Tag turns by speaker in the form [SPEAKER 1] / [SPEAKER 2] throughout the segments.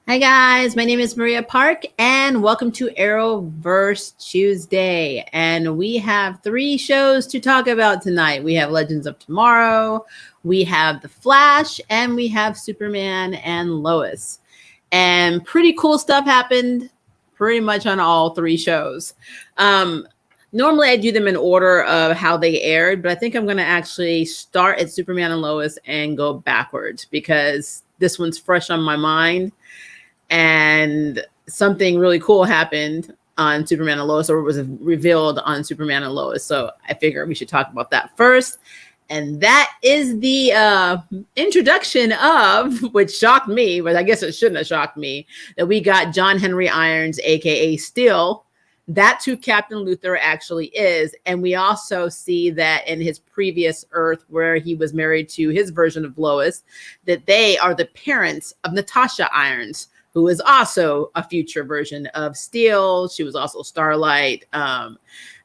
[SPEAKER 1] Hi guys, my name is Maria Park and welcome to Arrowverse Tuesday. And we have 3 shows to talk about tonight. We have Legends of Tomorrow, we have The Flash, and we have Superman and Lois. And pretty cool stuff happened pretty much on all 3 shows. Normally I do them in order of how they aired, but I think I'm going to actually start at Superman and Lois and go backwards because this one's fresh on my mind. And something really cool happened on Superman and Lois, or was revealed on Superman and Lois. So I figure we should talk about that first. And that is the introduction of, which shocked me, but I guess it shouldn't have shocked me, that we got John Henry Irons, aka Steele. That's who Captain Luthor actually is. And we also see that in his previous Earth, where he was married to his version of Lois, that they are the parents of Natasha Irons, who is also a future version of Steel. She was also Starlight.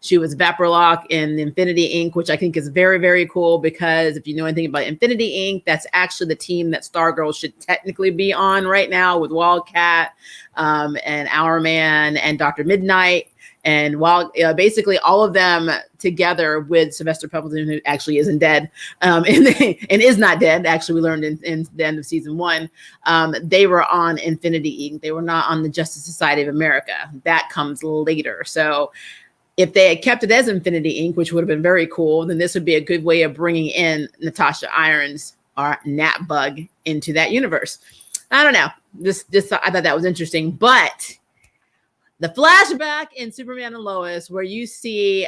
[SPEAKER 1] She was Vaporlock in Infinity Inc., which I think is very, very cool because if you know anything about Infinity Inc., that's actually the team that Stargirl should technically be on right now with Wildcat and Hourman and Dr. Midnight. And while basically all of them together with Sylvester Pendleton, who actually isn't dead and is not dead, actually we learned in the end of season 1, they were on Infinity Inc. They were not on the Justice Society of America. That comes later. So if they had kept it as Infinity Inc., which would have been very cool, then this would be a good way of bringing in Natasha Irons or Nat Bug into that universe. I don't know. Just I thought that was interesting, but the flashback in Superman and Lois, where you see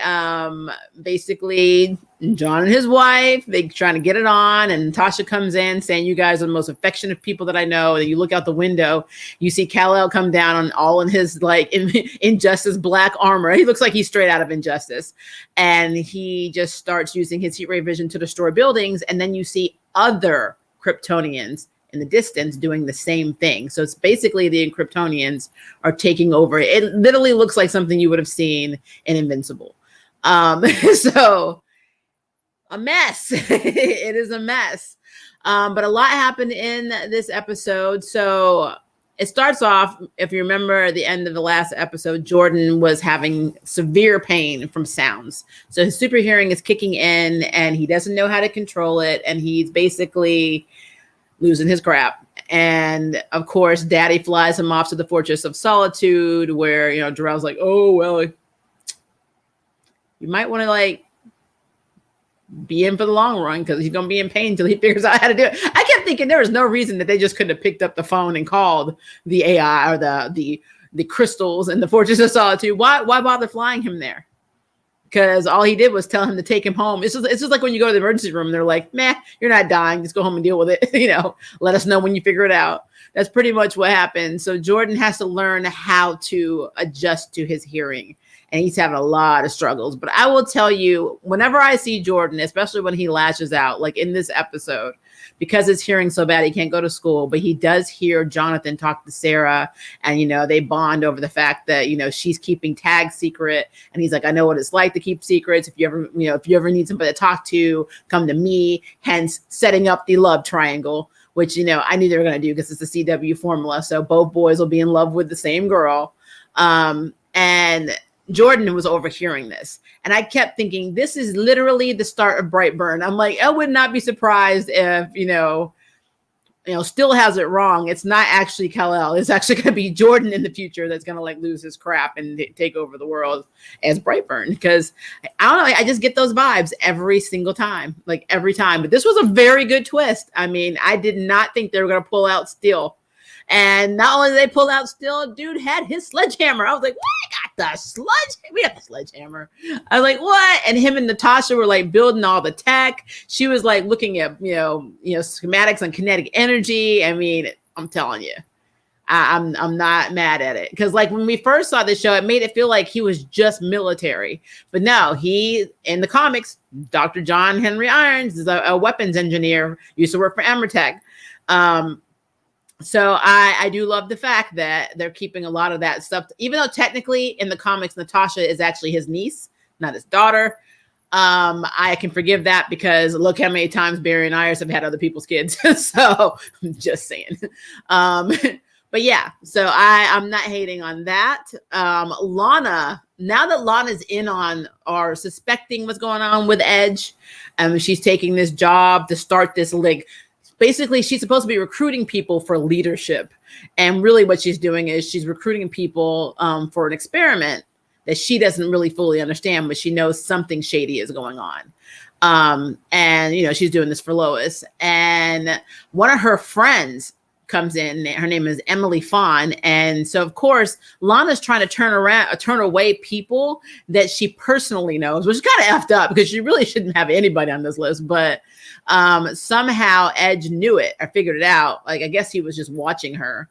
[SPEAKER 1] basically John and his wife, they trying to get it on, and Natasha comes in saying, "You guys are the most affectionate people that I know." And you look out the window, you see Kal-El come down on all in his like Injustice black armor. He looks like he's straight out of Injustice, and he just starts using his heat ray vision to destroy buildings. And then you see other Kryptonians in the distance doing the same thing. So it's basically the Kryptonians are taking over. It literally looks like something you would have seen in Invincible. So a mess. It is a mess. But a lot happened in this episode. So it starts off, if you remember at the end of the last episode, Jordan was having severe pain from sounds. So his super hearing is kicking in and he doesn't know how to control it. And he's basically losing his crap. And of course, Daddy flies him off to the Fortress of Solitude, where, you know, Jor-El's like, "Oh, well, you might want to like be in for the long run because he's going to be in pain until he figures out how to do it." I kept thinking there was no reason that they just couldn't have picked up the phone and called the AI or the crystals in the Fortress of Solitude. Why bother flying him there? Because all he did was tell him to take him home. It's just like when you go to the emergency room, and they're like, "Meh, you're not dying. Just go home and deal with it. You know, let us know when you figure it out." That's pretty much what happened. So Jordan has to learn how to adjust to his hearing. And he's having a lot of struggles. But I will tell you, whenever I see Jordan, especially when he lashes out, like in this episode, because his hearing so bad, he can't go to school, but he does hear Jonathan talk to Sarah. And, you know, they bond over the fact that, you know, she's keeping Tag secret. And he's like, "I know what it's like to keep secrets. If you ever need somebody to talk to, come to me." Hence setting up the love triangle, which, you know, I knew they were going to do because it's the CW formula. So both boys will be in love with the same girl. And Jordan was overhearing this. And I kept thinking, this is literally the start of Brightburn. I'm like, I would not be surprised if, you know, Still has it wrong. It's not actually Kal-El. It's actually going to be Jordan in the future that's going to like lose his crap and take over the world as Brightburn. Because I don't know, I just get those vibes every single time, like every time. But this was a very good twist. I mean, I did not think they were going to pull out Steel. And not only did they pull out Steel, dude had his sledgehammer. I was like, "What? We got the sledgehammer." I was like, "What?" And him and Natasha were like building all the tech. She was like looking at, you know, schematics on kinetic energy. I mean, I'm telling you, I'm not mad at it. Because like when we first saw the show, it made it feel like he was just military. But no, he, in the comics, Dr. John Henry Irons is a weapons engineer, used to work for Amertech. So I do love the fact that they're keeping a lot of that stuff, even though technically in the comics, Natasha is actually his niece, not his daughter. I can forgive that because look how many times Barry and Iris have had other people's kids. So I'm just saying. But But yeah, so I'm not hating on that. Lana, now that Lana's in on or suspecting what's going on with Edge, she's taking this job to start this like, basically she's supposed to be recruiting people for leadership. And really what she's doing is she's recruiting people for an experiment that she doesn't really fully understand, but she knows something shady is going on. And, you know, she's doing this for Lois. And one of her friends comes in. Her name is Emily Fawn. And so, of course, Lana's trying to turn away people that she personally knows, which is kind of effed up because she really shouldn't have anybody on this list. But somehow Edge knew it or figured it out. Like, I guess he was just watching her.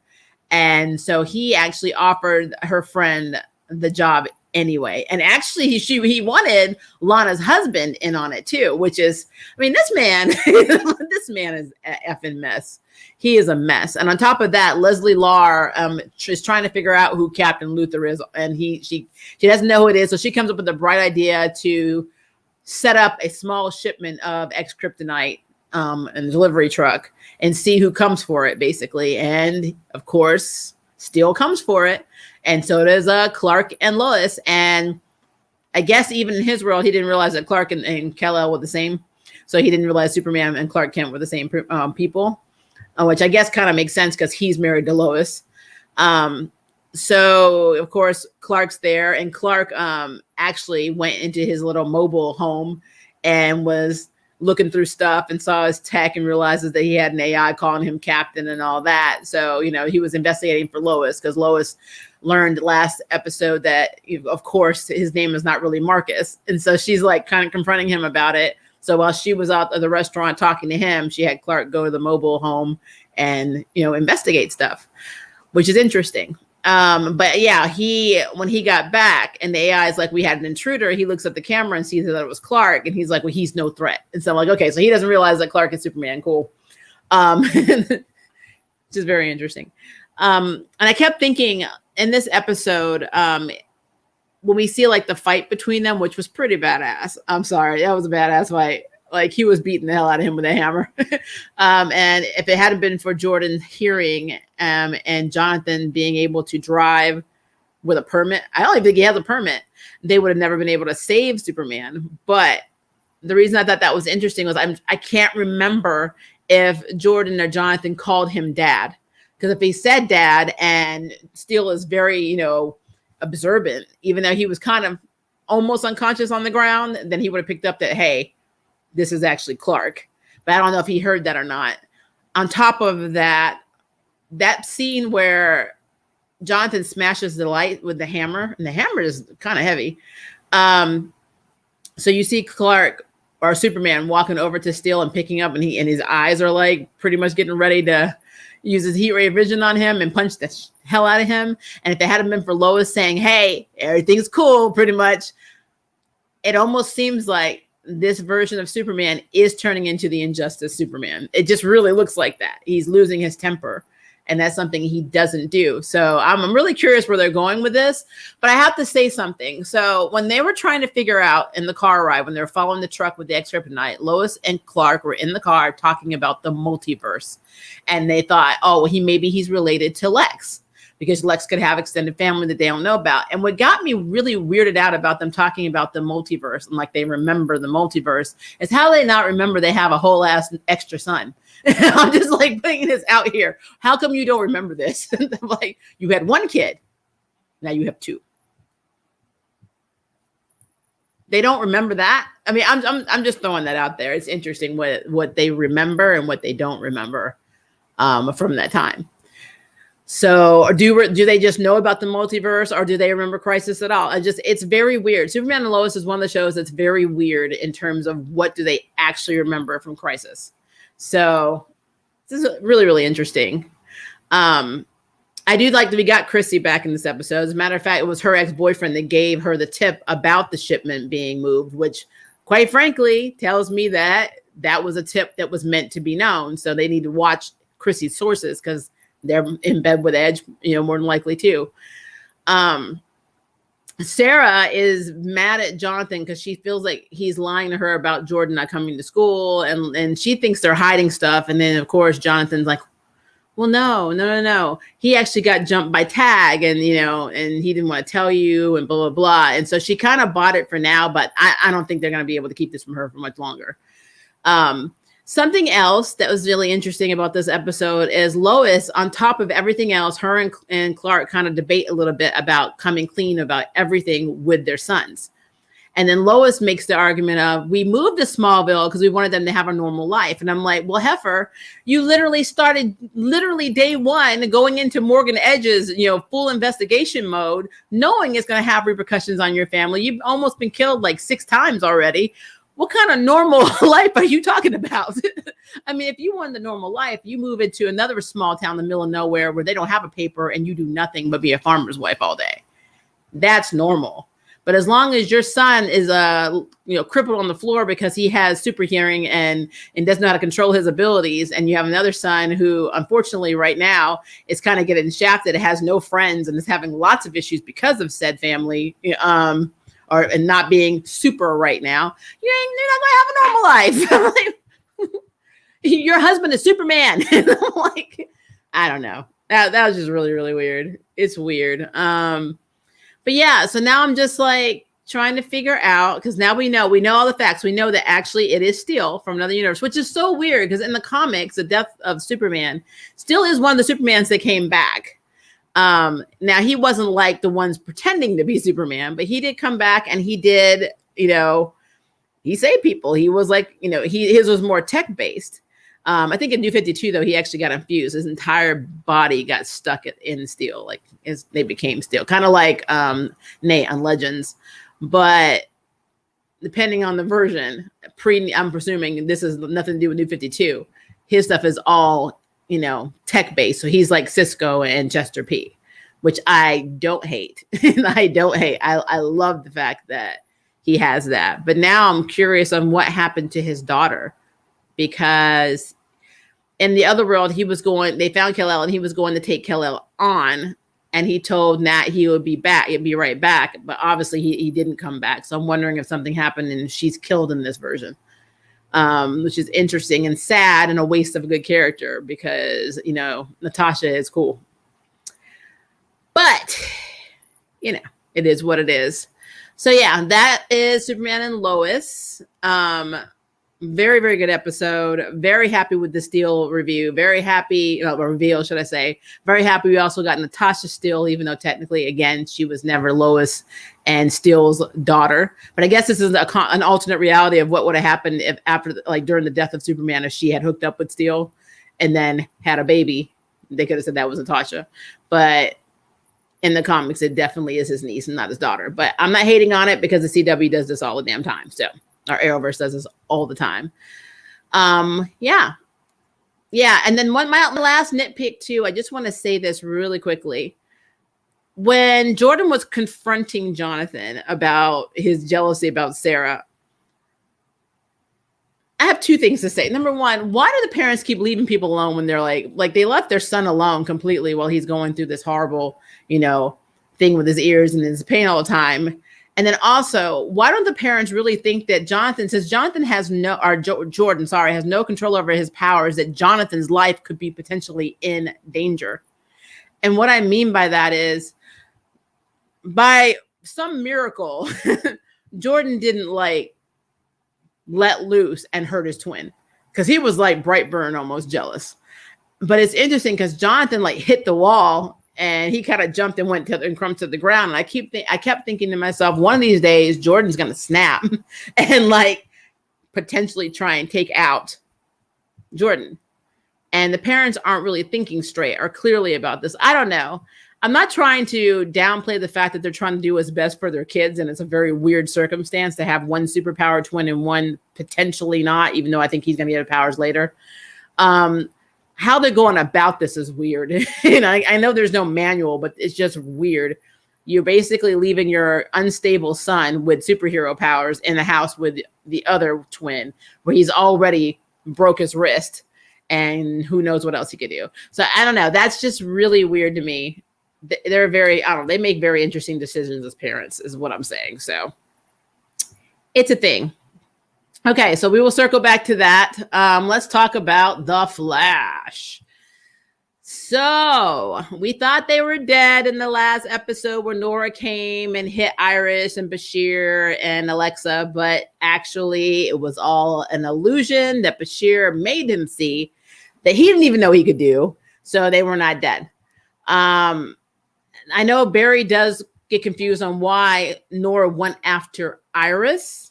[SPEAKER 1] And so he actually offered her friend the job anyway. And actually he wanted Lana's husband in on it too, which is, I mean, this man is an effing mess. He is a mess. And on top of that, Leslie Larr is trying to figure out who Captain Luthor is. And she doesn't know who it is. So she comes up with the bright idea to set up a small shipment of X-Kryptonite in a delivery truck and see who comes for it, basically. And of course, Steele comes for it. And so does Clark and Lois. And I guess even in his world, he didn't realize that Clark and Kal-El were the same. So he didn't realize Superman and Clark Kent were the same people, which I guess kind of makes sense because he's married to Lois. So, of course, Clark's there. And Clark actually went into his little mobile home and was looking through stuff and saw his tech and realizes that he had an AI calling him captain and all that. So, you know, he was investigating for Lois because Lois learned last episode that, of course, his name is not really Marcus. And so she's like kind of confronting him about it. So while she was out at the restaurant talking to him, she had Clark go to the mobile home and, you know, investigate stuff, which is interesting. But yeah, when he got back and the AI is like, we had an intruder, he looks at the camera and sees that it was Clark. And he's like, well, he's no threat. And so I'm like, okay, so he doesn't realize that Clark is Superman. Cool. Which is very interesting. And I kept thinking in this episode, when we see like the fight between them, which was pretty badass. I'm sorry. That was a badass fight. Like he was beating the hell out of him with a hammer. And if it hadn't been for Jordan hearing and Jonathan being able to drive with a permit, I don't even think he has a permit, they would have never been able to save Superman. But the reason I thought that was interesting was I can't remember if Jordan or Jonathan called him dad. Because if he said dad, and Steele is very, you know, observant, even though he was kind of almost unconscious on the ground, then he would have picked up that, hey, this is actually Clark. But I don't know if he heard that or not. On top of that, that scene where Jonathan smashes the light with the hammer, and the hammer is kind of heavy. So you see Clark or Superman walking over to Steele and picking up, and his eyes are like pretty much getting ready to use his heat ray vision on him and punch the hell out of him. And if it hadn't been for Lois saying, hey, everything's cool, pretty much, it almost seems like this version of Superman is turning into the Injustice Superman. It just really looks like that. He's losing his temper. And that's something he doesn't do. So I'm really curious where they're going with this. But I have to say something. So when they were trying to figure out in the car ride, when they were following the truck with the X-Kryptonite, Lois and Clark were in the car talking about the multiverse. And they thought, oh, well, maybe he's related to Lex, because Lex could have extended family that they don't know about. And what got me really weirded out about them talking about the multiverse and like they remember the multiverse is how they not remember they have a whole ass extra son. I'm just like putting this out here. How come you don't remember this? Like you had one kid, now you have two. They don't remember that. I mean, I'm just throwing that out there. It's interesting what they remember and what they don't remember from that time. So do they just know about the multiverse, or do they remember Crisis at all? It's very weird. Superman and Lois is one of the shows that's very weird in terms of what do they actually remember from Crisis. So this is really, really interesting. I do like that we got Chrissy back in this episode. As a matter of fact, it was her ex-boyfriend that gave her the tip about the shipment being moved, which quite frankly tells me that was a tip that was meant to be known. So they need to watch Chrissy's sources because they're in bed with Edge, more than likely too. Sarah is mad at Jonathan because she feels like he's lying to her about Jordan not coming to school, and she thinks they're hiding stuff. And then of course Jonathan's like, Well, no. He actually got jumped by Tag, and and he didn't want to tell you, and blah blah blah. And so she kind of bought it for now, but I don't think they're going to be able to keep this from her for much longer. Something else that was really interesting about this episode is Lois, on top of everything else, her and Clark kind of debate a little bit about coming clean about everything with their sons. And then Lois makes the argument of, we moved to Smallville because we wanted them to have a normal life. And I'm like, well, heifer, you literally started day one going into Morgan Edge's, full investigation mode, knowing it's going to have repercussions on your family. You've almost been killed like 6 times already. What kind of normal life are you talking about? I mean, if you want the normal life, you move into another small town in the middle of nowhere where they don't have a paper and you do nothing but be a farmer's wife all day. That's normal. But as long as your son is crippled on the floor because he has super hearing and doesn't know how to control his abilities, and you have another son who, unfortunately, right now is kind of getting shafted, has no friends, and is having lots of issues because of said family, and not being super right now, you're not gonna have a normal life. Your husband is Superman. And I'm like, I don't know. That was just really, really weird. It's weird. But yeah, so now I'm just like trying to figure out, because now we know all the facts. We know that actually it is Steele from another universe, which is so weird because in the comics, the death of Superman, Steele is one of the Supermans that came back. Now he wasn't like the ones pretending to be Superman, but he did come back and he did, he saved people. He was like, his was more tech based. I think in New 52, though, he actually got infused. His entire body got stuck in Steel. Like they became Steel, kind of like Nate on Legends. But depending on the version, I'm presuming this is nothing to do with New 52. His stuff is all, tech based. So he's like Cisco and Chester P, which I don't hate. I don't hate. I love the fact that he has that. But now I'm curious on what happened to his daughter. Because in the other world, they found Kal-El and he was going to take Kal-El on, and he told Nat he would be back. He'd be right back. But obviously he didn't come back. So I'm wondering if something happened and she's killed in this version, which is interesting and sad and a waste of a good character because, Natasha is cool. But, it is what it is. So yeah, that is Superman and Lois. Very, very good episode. Very happy with the Steele review. Very happy, reveal, should I say. Very happy we also got Natasha Steele, even though technically, again, she was never Lois and Steele's daughter. But I guess this is an alternate reality of what would have happened if during the death of Superman, if she had hooked up with Steele and then had a baby. They could have said that was Natasha. But in the comics, it definitely is his niece and not his daughter. But I'm not hating on it because the CW does this all the damn time. So our Arrowverse does this all the time. Yeah. And then my last nitpick too, I just want to say this really quickly. When Jordan was confronting Jonathan about his jealousy about Sarah, I have 2 things to say. Number one, why do the parents keep leaving people alone when they're like they left their son alone completely while he's going through this horrible, thing with his ears and his pain all the time? And then also, why don't the parents really think that Jordan has no control over his powers, that Jonathan's life could be potentially in danger? And what I mean by that is, by some miracle, Jordan didn't let loose and hurt his twin, because he was like Brightburn almost jealous. But it's interesting because Jonathan hit the wall and he kind of jumped and went and crumped to the ground. And I kept thinking to myself, one of these days Jordan's gonna snap and potentially try and take out Jordan. And the parents aren't really thinking straight or clearly about this. I don't know. I'm not trying to downplay the fact that they're trying to do what's best for their kids, and it's a very weird circumstance to have one superpower twin and one potentially not, even though I think he's going to get powers later. How they're going about this is weird. I know there's no manual, but it's just weird. You're basically leaving your unstable son with superhero powers in the house with the other twin, where he's already broke his wrist, and who knows what else he could do. So I don't know. That's just really weird to me. They're they make very interesting decisions as parents, is what I'm saying. So it's a thing. Okay, so we will circle back to that. Let's talk about The Flash. So we thought they were dead in the last episode where Nora came and hit Iris and Bashir and Alexa, but actually it was all an illusion that Bashir made him see that he didn't even know he could do. So they were not dead. I know Barry does get confused on why Nora went after Iris.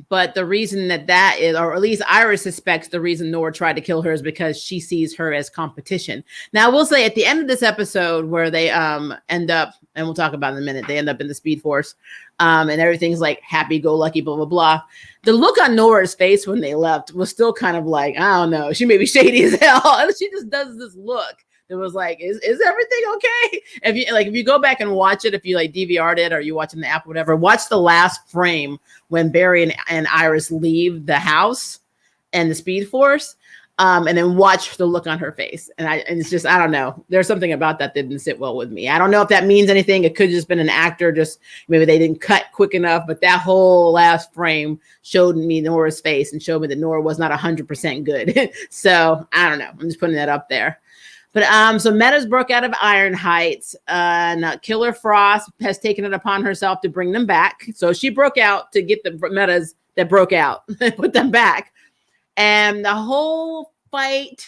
[SPEAKER 1] But the reason that is, or at least Iris suspects the reason Nora tried to kill her is because she sees her as competition. Now, I will say at the end of this episode where they end up, and we'll talk about it in a minute, they end up in the Speed Force and everything's like happy-go-lucky, blah, blah, blah. The look on Nora's face when they left was still kind of like, I don't know, she may be shady as hell. And she just does this look. It was like, is everything okay? If you go back and watch it, if you like DVR'd it or you watch it in the app, whatever, watch the last frame when Barry and Iris leave the house and the Speed Force, and then watch the look on her face. And it's just, I don't know. There's something about that didn't sit well with me. I don't know if that means anything. It could have just been an actor, just maybe they didn't cut quick enough. But that whole last frame showed me Nora's face and showed me that Nora was not 100% good. So I don't know. I'm just putting that up there. But so Metas broke out of Iron Heights, and Killer Frost has taken it upon herself to bring them back. So she broke out to get the Metas that broke out, put them back. And the whole fight,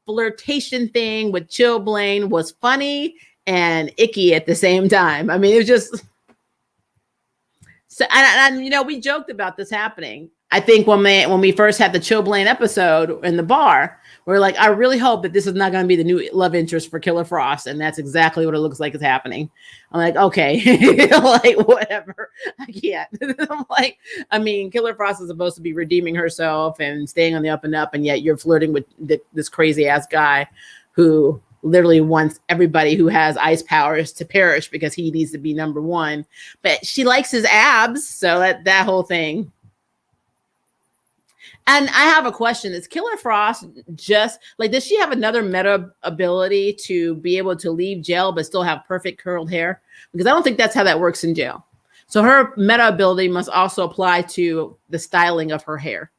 [SPEAKER 1] flirtation thing with Chillblaine was funny and icky at the same time. I mean, it was just so. And you know, we joked about this happening. I think when we first had the Chillblaine episode in the bar, we were like, I really hope that this is not going to be the new love interest for Killer Frost. And that's exactly what it looks like is happening. I'm like, okay, like whatever. I can't. I'm like, I mean, Killer Frost is supposed to be redeeming herself and staying on the up and up. And yet you're flirting with this crazy ass guy who literally wants everybody who has ice powers to perish because he needs to be number one. But she likes his abs. So that whole thing. And I have a question. Is Killer Frost just like, does she have another meta ability to be able to leave jail but still have perfect curled hair? Because I don't think that's how that works in jail. So her meta ability must also apply to the styling of her hair.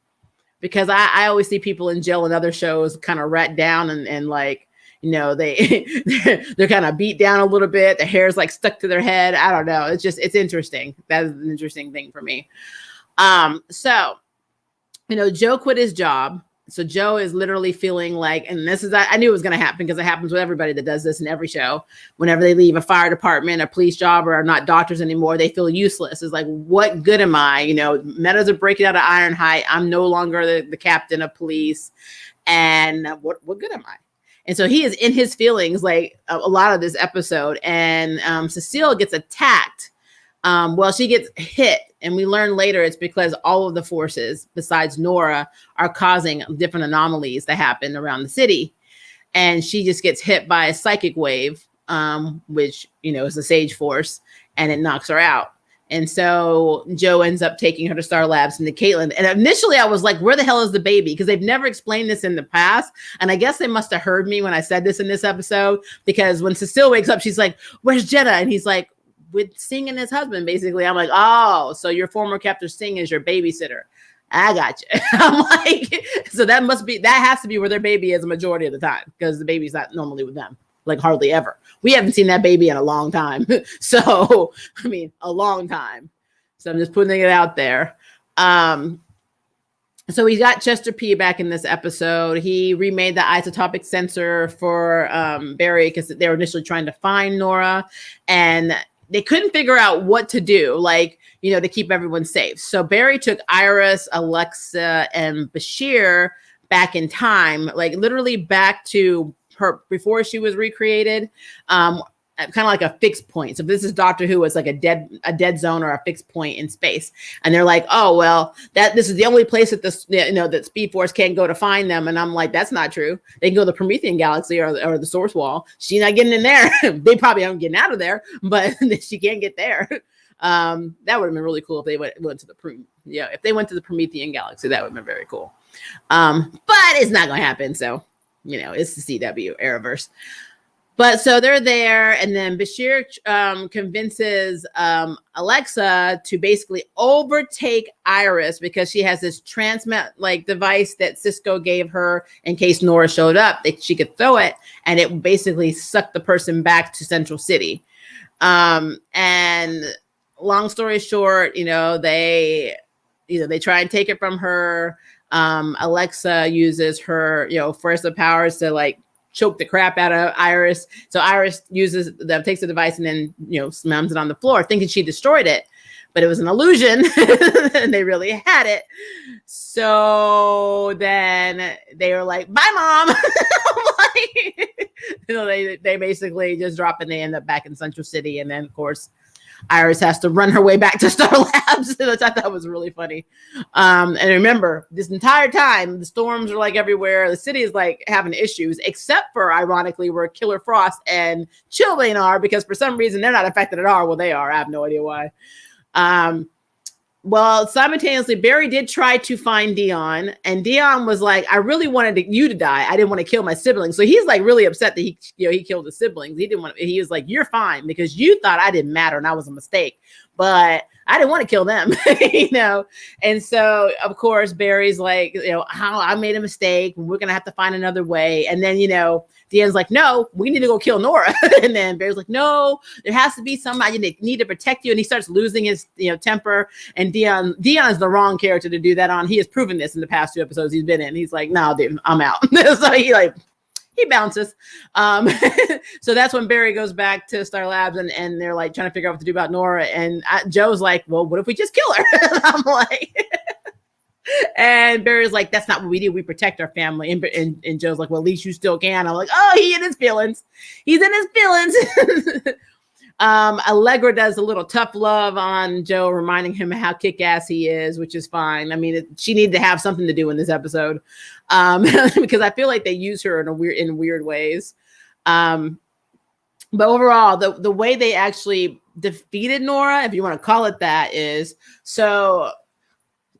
[SPEAKER 1] Because I always see people in jail and other shows kind of rat down and like, you know, they're kind of beat down a little bit. The hair's like stuck to their head. I don't know. It's interesting. That is an interesting thing for me. So, you know, Joe quit his job. So Joe is literally feeling like, and this is, I knew it was going to happen because it happens with everybody that does this in every show. Whenever they leave a fire department, a police job, or are not doctors anymore, they feel useless. It's like, what good am I? You know, Metas are breaking out of Ironhide. I'm no longer the captain of police. And what good am I? And so he is in his feelings like a lot of this episode. And Cecile gets attacked. Well, she gets hit. And we learn later it's because all of the forces besides Nora are causing different anomalies that happen around the city. And she just gets hit by a psychic wave, which, you know, is a Sage Force, and it knocks her out. And so Joe ends up taking her to Star Labs and to Caitlin. And initially I was like, where the hell is the baby? Because they've never explained this in the past. And I guess they must have heard me when I said this in this episode, because when Cecile wakes up, she's like, where's Jenna? And he's like, with Singh and his husband, basically. I'm like, oh, so your former captor Singh is your babysitter. I got you. I'm like, so that has to be where their baby is a majority of the time, because the baby's not normally with them, like hardly ever. We haven't seen that baby in a long time. So, I mean, a long time. So I'm just putting it out there. So we got Chester P back in this episode. He remade the isotopic sensor for Barry because they were initially trying to find Nora, and they couldn't figure out what to do, like, you know, to keep everyone safe. So Barry took Iris, Alexa, and Bashir back in time, like literally back to her before she was recreated, kind of like a fixed point. So this is Doctor Who, it's like a dead zone or a fixed point in space. And they're like, oh, well, this is the only place that this, you know, that Speed Force can't go to find them. And I'm like, that's not true. They can go to the Promethean Galaxy or the Source Wall. She's not getting in there. They probably aren't getting out of there, but she can't get there. That would have been really cool if they went to if they went to the Promethean Galaxy. That would have been very cool. But it's not going to happen. So, you know, it's the CW Arrowverse. But so they're there, and then Bashir convinces Alexa to basically overtake Iris because she has this transmit like device that Cisco gave her in case Nora showed up, that she could throw it, and it basically sucked the person back to Central City. And long story short, they try and take it from her. Alexa uses her, force of powers to like choke the crap out of Iris. So Iris takes the device and then, slams it on the floor, thinking she destroyed it, but it was an illusion and they really had it. So then they were like, bye, Mom. They basically just drop and they end up back in Central City. And then, of course, Iris has to run her way back to Star Labs, which I thought was really funny. And remember, this entire time, the storms are like everywhere. The city is like having issues, except for, ironically, where Killer Frost and Chilblain are, because for some reason they're not affected at all. Well, they are. I have no idea why. Well, simultaneously, Barry did try to find Dion, and Dion was like, I really wanted you to die. I didn't want to kill my siblings. So he's like really upset that he killed his siblings. He was like, you're fine because you thought I didn't matter and I was a mistake, but I didn't want to kill them, And so, of course, Barry's like, how I made a mistake. We're going to have to find another way. And then, Dion's like, no, we need to go kill Nora. And then Barry's like, no, there has to be somebody that need to protect you. And he starts losing his, temper. And Dion is the wrong character to do that on. He has proven this in the past 2 episodes he's been in. He's like, no, dude, I'm out. So he bounces. So that's when Barry goes back to Star Labs and they're like trying to figure out what to do about Nora. And Joe's like, well, what if we just kill her? And I'm like, and Barry's like, that's not what we do. We protect our family. And Joe's like, well, at least you still can. I'm like, oh, he's in his feelings. Allegra does a little tough love on Joe, reminding him how kick-ass he is, which is fine. I mean, she needed to have something to do in this episode, because I feel like they use her in weird ways. But overall, the way they actually defeated Nora, if you want to call it that, is so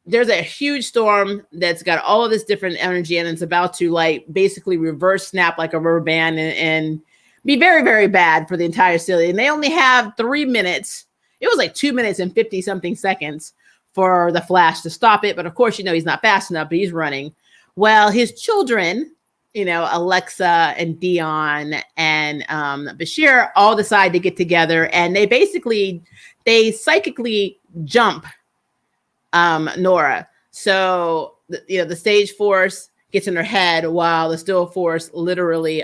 [SPEAKER 1] there's a huge storm that's got all of this different energy, and it's about to like basically reverse snap like a rubber band and be very, very bad for the entire city. And they only have 3 minutes. It was like 2 minutes and 50 something seconds for the Flash to stop it. But of course, he's not fast enough, but he's running. Well, his children, Alexa and Dion and Bashir all decide to get together, and they psychically jump Nora. So the stage force gets in her head while the still force literally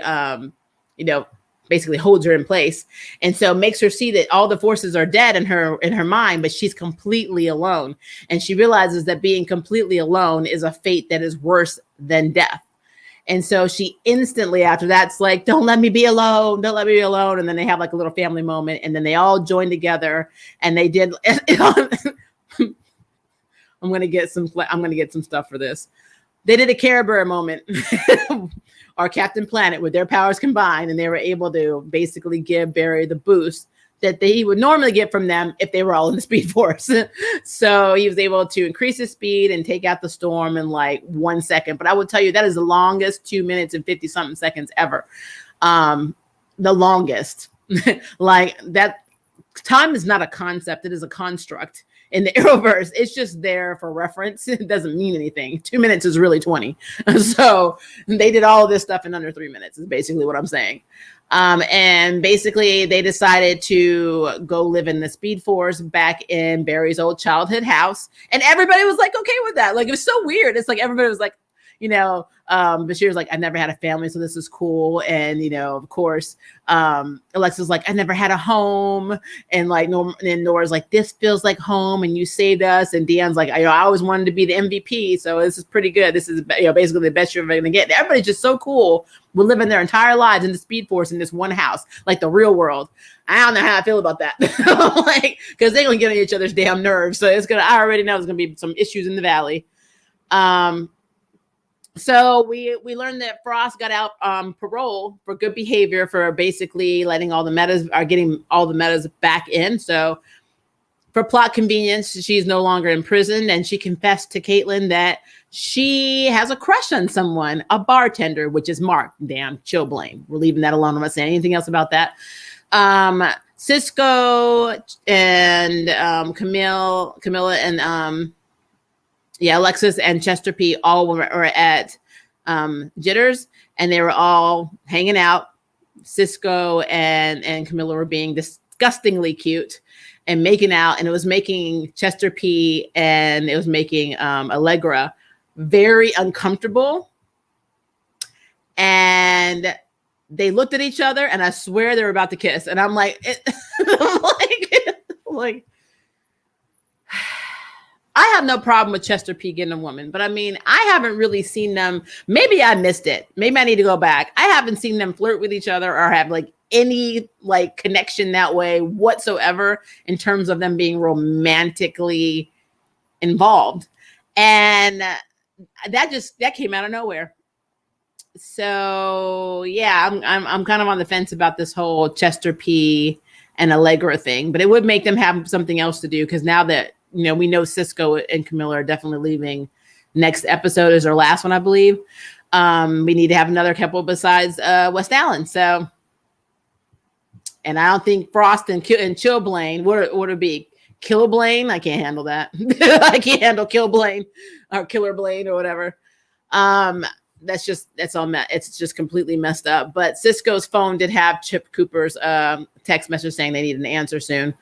[SPEAKER 1] basically holds her in place, and so makes her see that all the forces are dead in her mind, but she's completely alone. And she realizes that being completely alone is a fate that is worse than death. And so she instantly after that's like, don't let me be alone. And then they have like a little family moment, and then they all join together, and they did. I'm gonna get some stuff for this. They did a Care Bear moment or Captain Planet with their powers combined, and they were able to basically give Barry the boost that he would normally get from them if they were all in the Speed Force. So he was able to increase his speed and take out the storm in like 1 second. But I will tell you, that is the longest 2 minutes and 50 something seconds ever. The longest. Like that time is not a concept. It is a construct. In the Arrowverse, it's just there for reference. It doesn't mean anything. 2 minutes is really 20. So they did all of this stuff in under 3 minutes is basically what I'm saying. And basically they decided to go live in the Speed Force back in Barry's old childhood house. And everybody was like, okay with that. Like, it was so weird. It's like, everybody was like, Bashir's like, I never had a family, so this is cool. And, of course, Alexa's like, I never had a home. And like, Nora's like, this feels like home and you saved us. And Dion's like, I always wanted to be the MVP. So this is pretty good. This is, basically the best you're ever going to get. Everybody's just so cool. We're living their entire lives in the Speed Force in this one house, like the real world. I don't know how I feel about that. Like, cause they're going to get on each other's damn nerves. So I already know there's going to be some issues in the valley. So we learned that Frost got out parole for good behavior for basically letting all the metas back in. So for plot convenience, she's no longer in prison, and she confessed to Caitlin that she has a crush on someone, a bartender, which is Mark. Damn, chill, Blaine. We're leaving that alone. I'm not saying anything else about that. Cisco and Camilla and Alexis and Chester P all were at Jitters, and they were all hanging out. Cisco and Camilla were being disgustingly cute and making out, and it was making Chester P and it was making Allegra very uncomfortable. And they looked at each other, and I swear they were about to kiss. And I'm like, like, I have no problem with Chester P getting a woman, but I mean, I haven't really seen them. Maybe I missed it. Maybe I need to go back. I haven't seen them flirt with each other or have like any like connection that way whatsoever in terms of them being romantically involved. And that came out of nowhere. So yeah, I'm kind of on the fence about this whole Chester P and Allegra thing, but it would make them have something else to do, because now that we know Cisco and Camilla are definitely leaving. Next episode is their last one, I believe. We need to have another couple besides West Allen. So, and I don't think Frost and Chill Blaine would it be Kill Blaine? I can't handle that. I can't handle Kill Blaine or Killer Blaine or whatever. That's all. It's just completely messed up. But Cisco's phone did have Chip Cooper's text message saying they need an answer soon.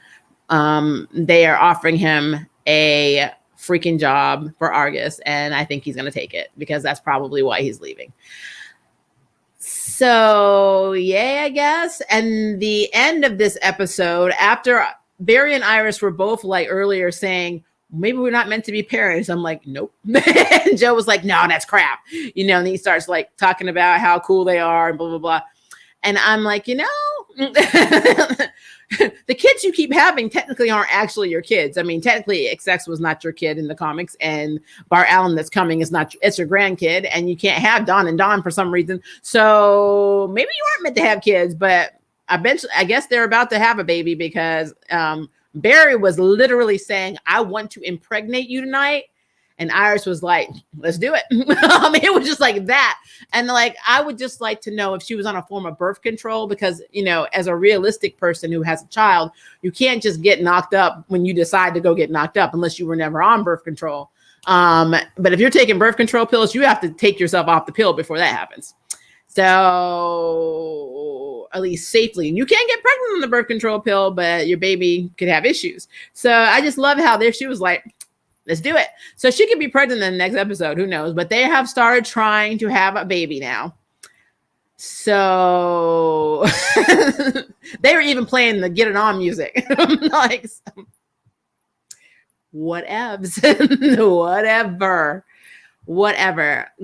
[SPEAKER 1] They are offering him a freaking job for Argus, and I think he's going to take it because that's probably why he's leaving. So, yeah, I guess. And the end of this episode, after Barry and Iris were both like earlier saying, maybe we're not meant to be parents. I'm like, nope. And Joe was like, no, that's crap. And he starts like talking about how cool they are and blah, blah, blah. And I'm like, the kids you keep having technically aren't actually your kids. I mean, technically XX was not your kid in the comics, and Bart Allen that's coming it's your grandkid, and you can't have Don and Don for some reason. So maybe you aren't meant to have kids, but I guess they're about to have a baby because Barry was literally saying, I want to impregnate you tonight. And Iris was like, let's do it. I mean, it was just like that. And like, I would just like to know if she was on a form of birth control, because, as a realistic person who has a child, you can't just get knocked up when you decide to go get knocked up unless you were never on birth control. But if you're taking birth control pills, you have to take yourself off the pill before that happens. So at least safely. And you can't get pregnant on the birth control pill, but your baby could have issues. So I just love how she was like, let's do it. So she could be pregnant in the next episode. Who knows? But they have started trying to have a baby now. So they were even playing the Get It On music. Like, whatever.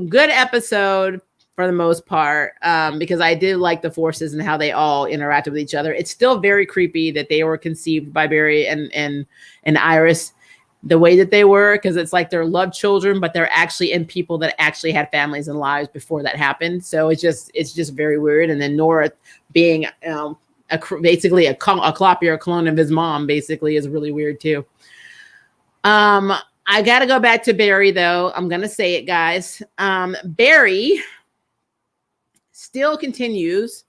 [SPEAKER 1] Good episode for the most part, because I did like the forces and how they all interacted with each other. It's still very creepy that they were conceived by Barry and Iris the way that they were, because it's like they're love children, but they're actually in people that actually had families and lives before that happened. So it's just very weird. And then Nora being basically a copy or a clone of his mom basically is really weird too. I got to go back to Barry though. I'm going to say it, guys. Barry still continues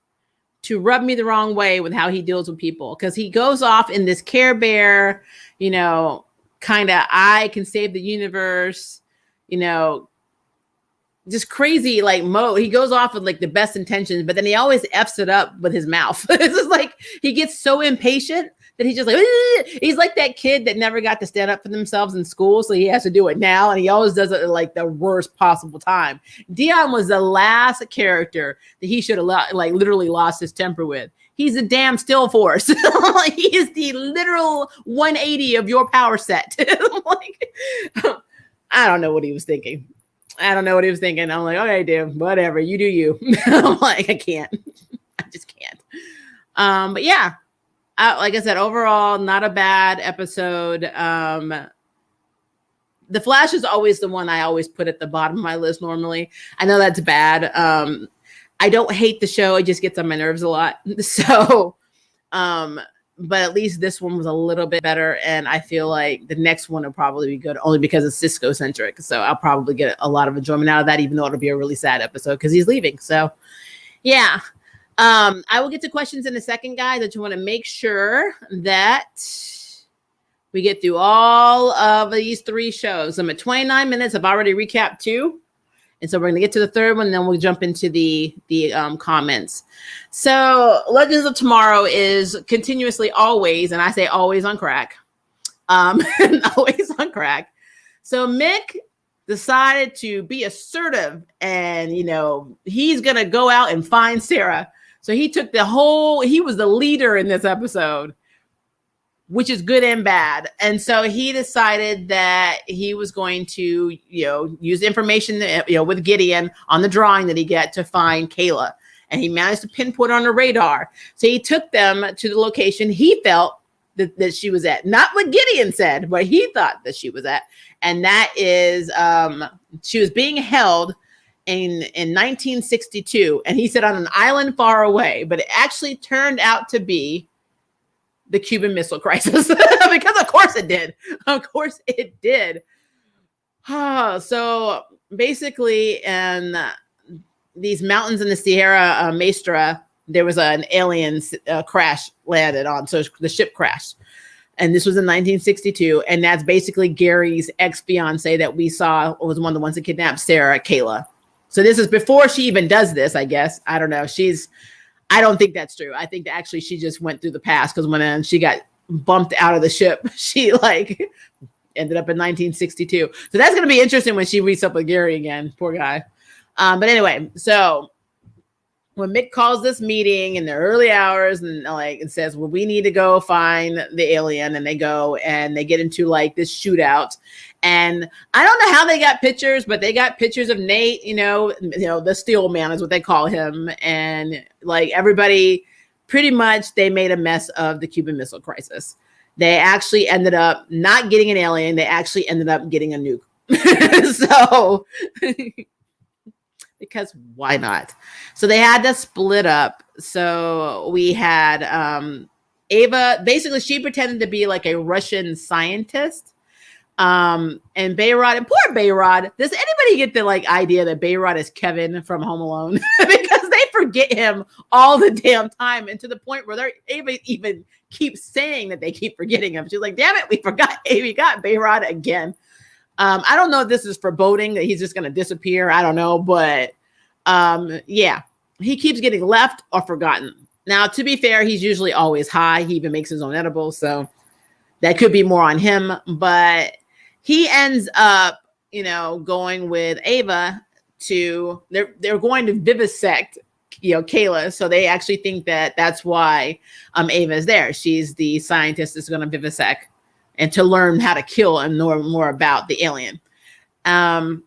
[SPEAKER 1] to rub me the wrong way with how he deals with people, because he goes off in this Care Bear, kind of I can save the universe, just crazy like mode. He goes off with like the best intentions, but then he always F's it up with his mouth. It's just like he gets so impatient that he's just like, he's like that kid that never got to stand up for themselves in school, so he has to do it now, and he always does it at like the worst possible time. Dion was the last character that he should have like literally lost his temper with. He's a damn still force. He is the literal 180 of your power set. Like, I don't know what he was thinking. I'm like, okay, dude, whatever. You do you. I'm like, I can't. I just can't. But yeah, like I said, overall, not a bad episode. The Flash is always the one I always put at the bottom of my list normally. I know that's bad. I don't hate the show. It just gets on my nerves a lot. So, but at least this one was a little bit better. And I feel like the next one will probably be good only because it's Cisco centric. So I'll probably get a lot of enjoyment out of that, even though it'll be a really sad episode because he's leaving. So yeah. I will get to questions in a second, guys. I just want to make sure that we get through all of these 3 shows. I'm at 29 minutes. I've already recapped 2. And so we're going to get to the 3rd one, and then we'll jump into the comments. So Legends of Tomorrow is continuously always, and I say always on crack. Always on crack. So Mick decided to be assertive, and, he's going to go out and find Sarah. So he took he was the leader in this episode, which is good and bad. And so he decided that he was going to, use information, with Gideon on the drawing that he got to find Kayla. And he managed to pinpoint on the radar. So he took them to the location he felt that she was at. Not what Gideon said, but he thought that she was at. And that is, she was being held in 1962. And he said on an island far away, but it actually turned out to be the Cuban Missile Crisis, because of course it did. Of course it did. So basically, in these mountains in the Sierra Maestra, there was an alien crash landed on. So the ship crashed. And this was in 1962. And that's basically Gary's ex-fiance that we saw was one of the ones that kidnapped Sarah, Kayla. So this is before she even does this, I guess. I don't know. I don't think that's true. I think that actually she just went through the past, because when she got bumped out of the ship, she ended up in 1962. So that's going to be interesting when she meets up with Gary again. Poor guy. But anyway, so when Mick calls this meeting in the early hours and says, well, we need to go find the alien, and they go and they get into this shootout. And I don't know how they got pictures, but they got pictures of Nate, the Steel Man is what they call him. And everybody, pretty much they made a mess of the Cuban Missile Crisis. They actually ended up not getting an alien. They actually ended up getting a nuke. So, because why not? So they had to split up. So we had Ava, basically she pretended to be a Russian scientist. And Bayrod, and poor Bayrod. Does anybody get the idea that Bayrod is Kevin from Home Alone? Because they forget him all the damn time, and to the point where Ava even keeps saying that they keep forgetting him. She's like, damn it, we got Bayrod again. I don't know if this is foreboding that he's just going to disappear. I don't know, but yeah, he keeps getting left or forgotten. Now, to be fair, he's usually always high. He even makes his own edibles, so that could be more on him, but he ends up, going with Ava they're going to vivisect, Kayla. So they actually think that that's why Ava is there. She's the scientist that's going to vivisect and to learn how to kill and know more about the alien. Somehow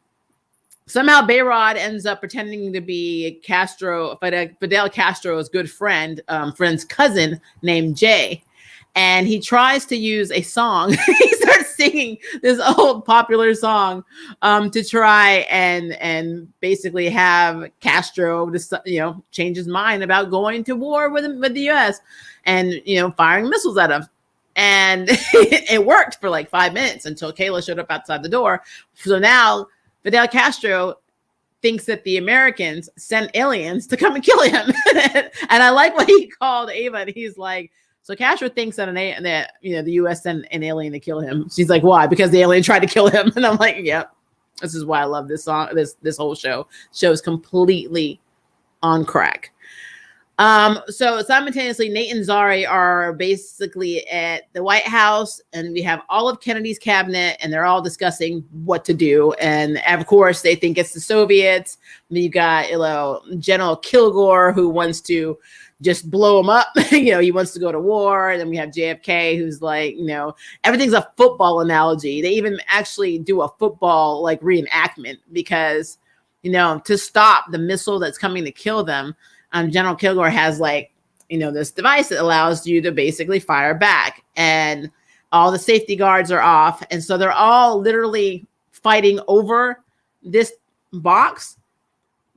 [SPEAKER 1] Bayrod ends up pretending to be Fidel Castro's good friend's cousin named Jay. And he tries to use a song. He starts singing this old popular song to try and basically have Castro change his mind about going to war with the U.S. and firing missiles at him. And it worked for 5 minutes until Kayla showed up outside the door. So now Fidel Castro thinks that the Americans sent aliens to come and kill him. And I like what he called Ava. And he's like, so Castro thinks that the U.S. sent an alien to kill him. She's like, why? Because the alien tried to kill him. And I'm like, yep. This is why I love this song. This whole show. Show's completely on crack. So simultaneously, Nate and Zari are basically at the White House, and we have all of Kennedy's cabinet, and they're all discussing what to do. And of course, they think it's the Soviets. You got General Kilgore, who wants to just blow him up. He wants to go to war. And then we have JFK, who's everything's a football analogy. They even actually do a football reenactment because, to stop the missile that's coming to kill them, General Kilgore has this device that allows you to basically fire back, and all the safety guards are off. And so they're all literally fighting over this box,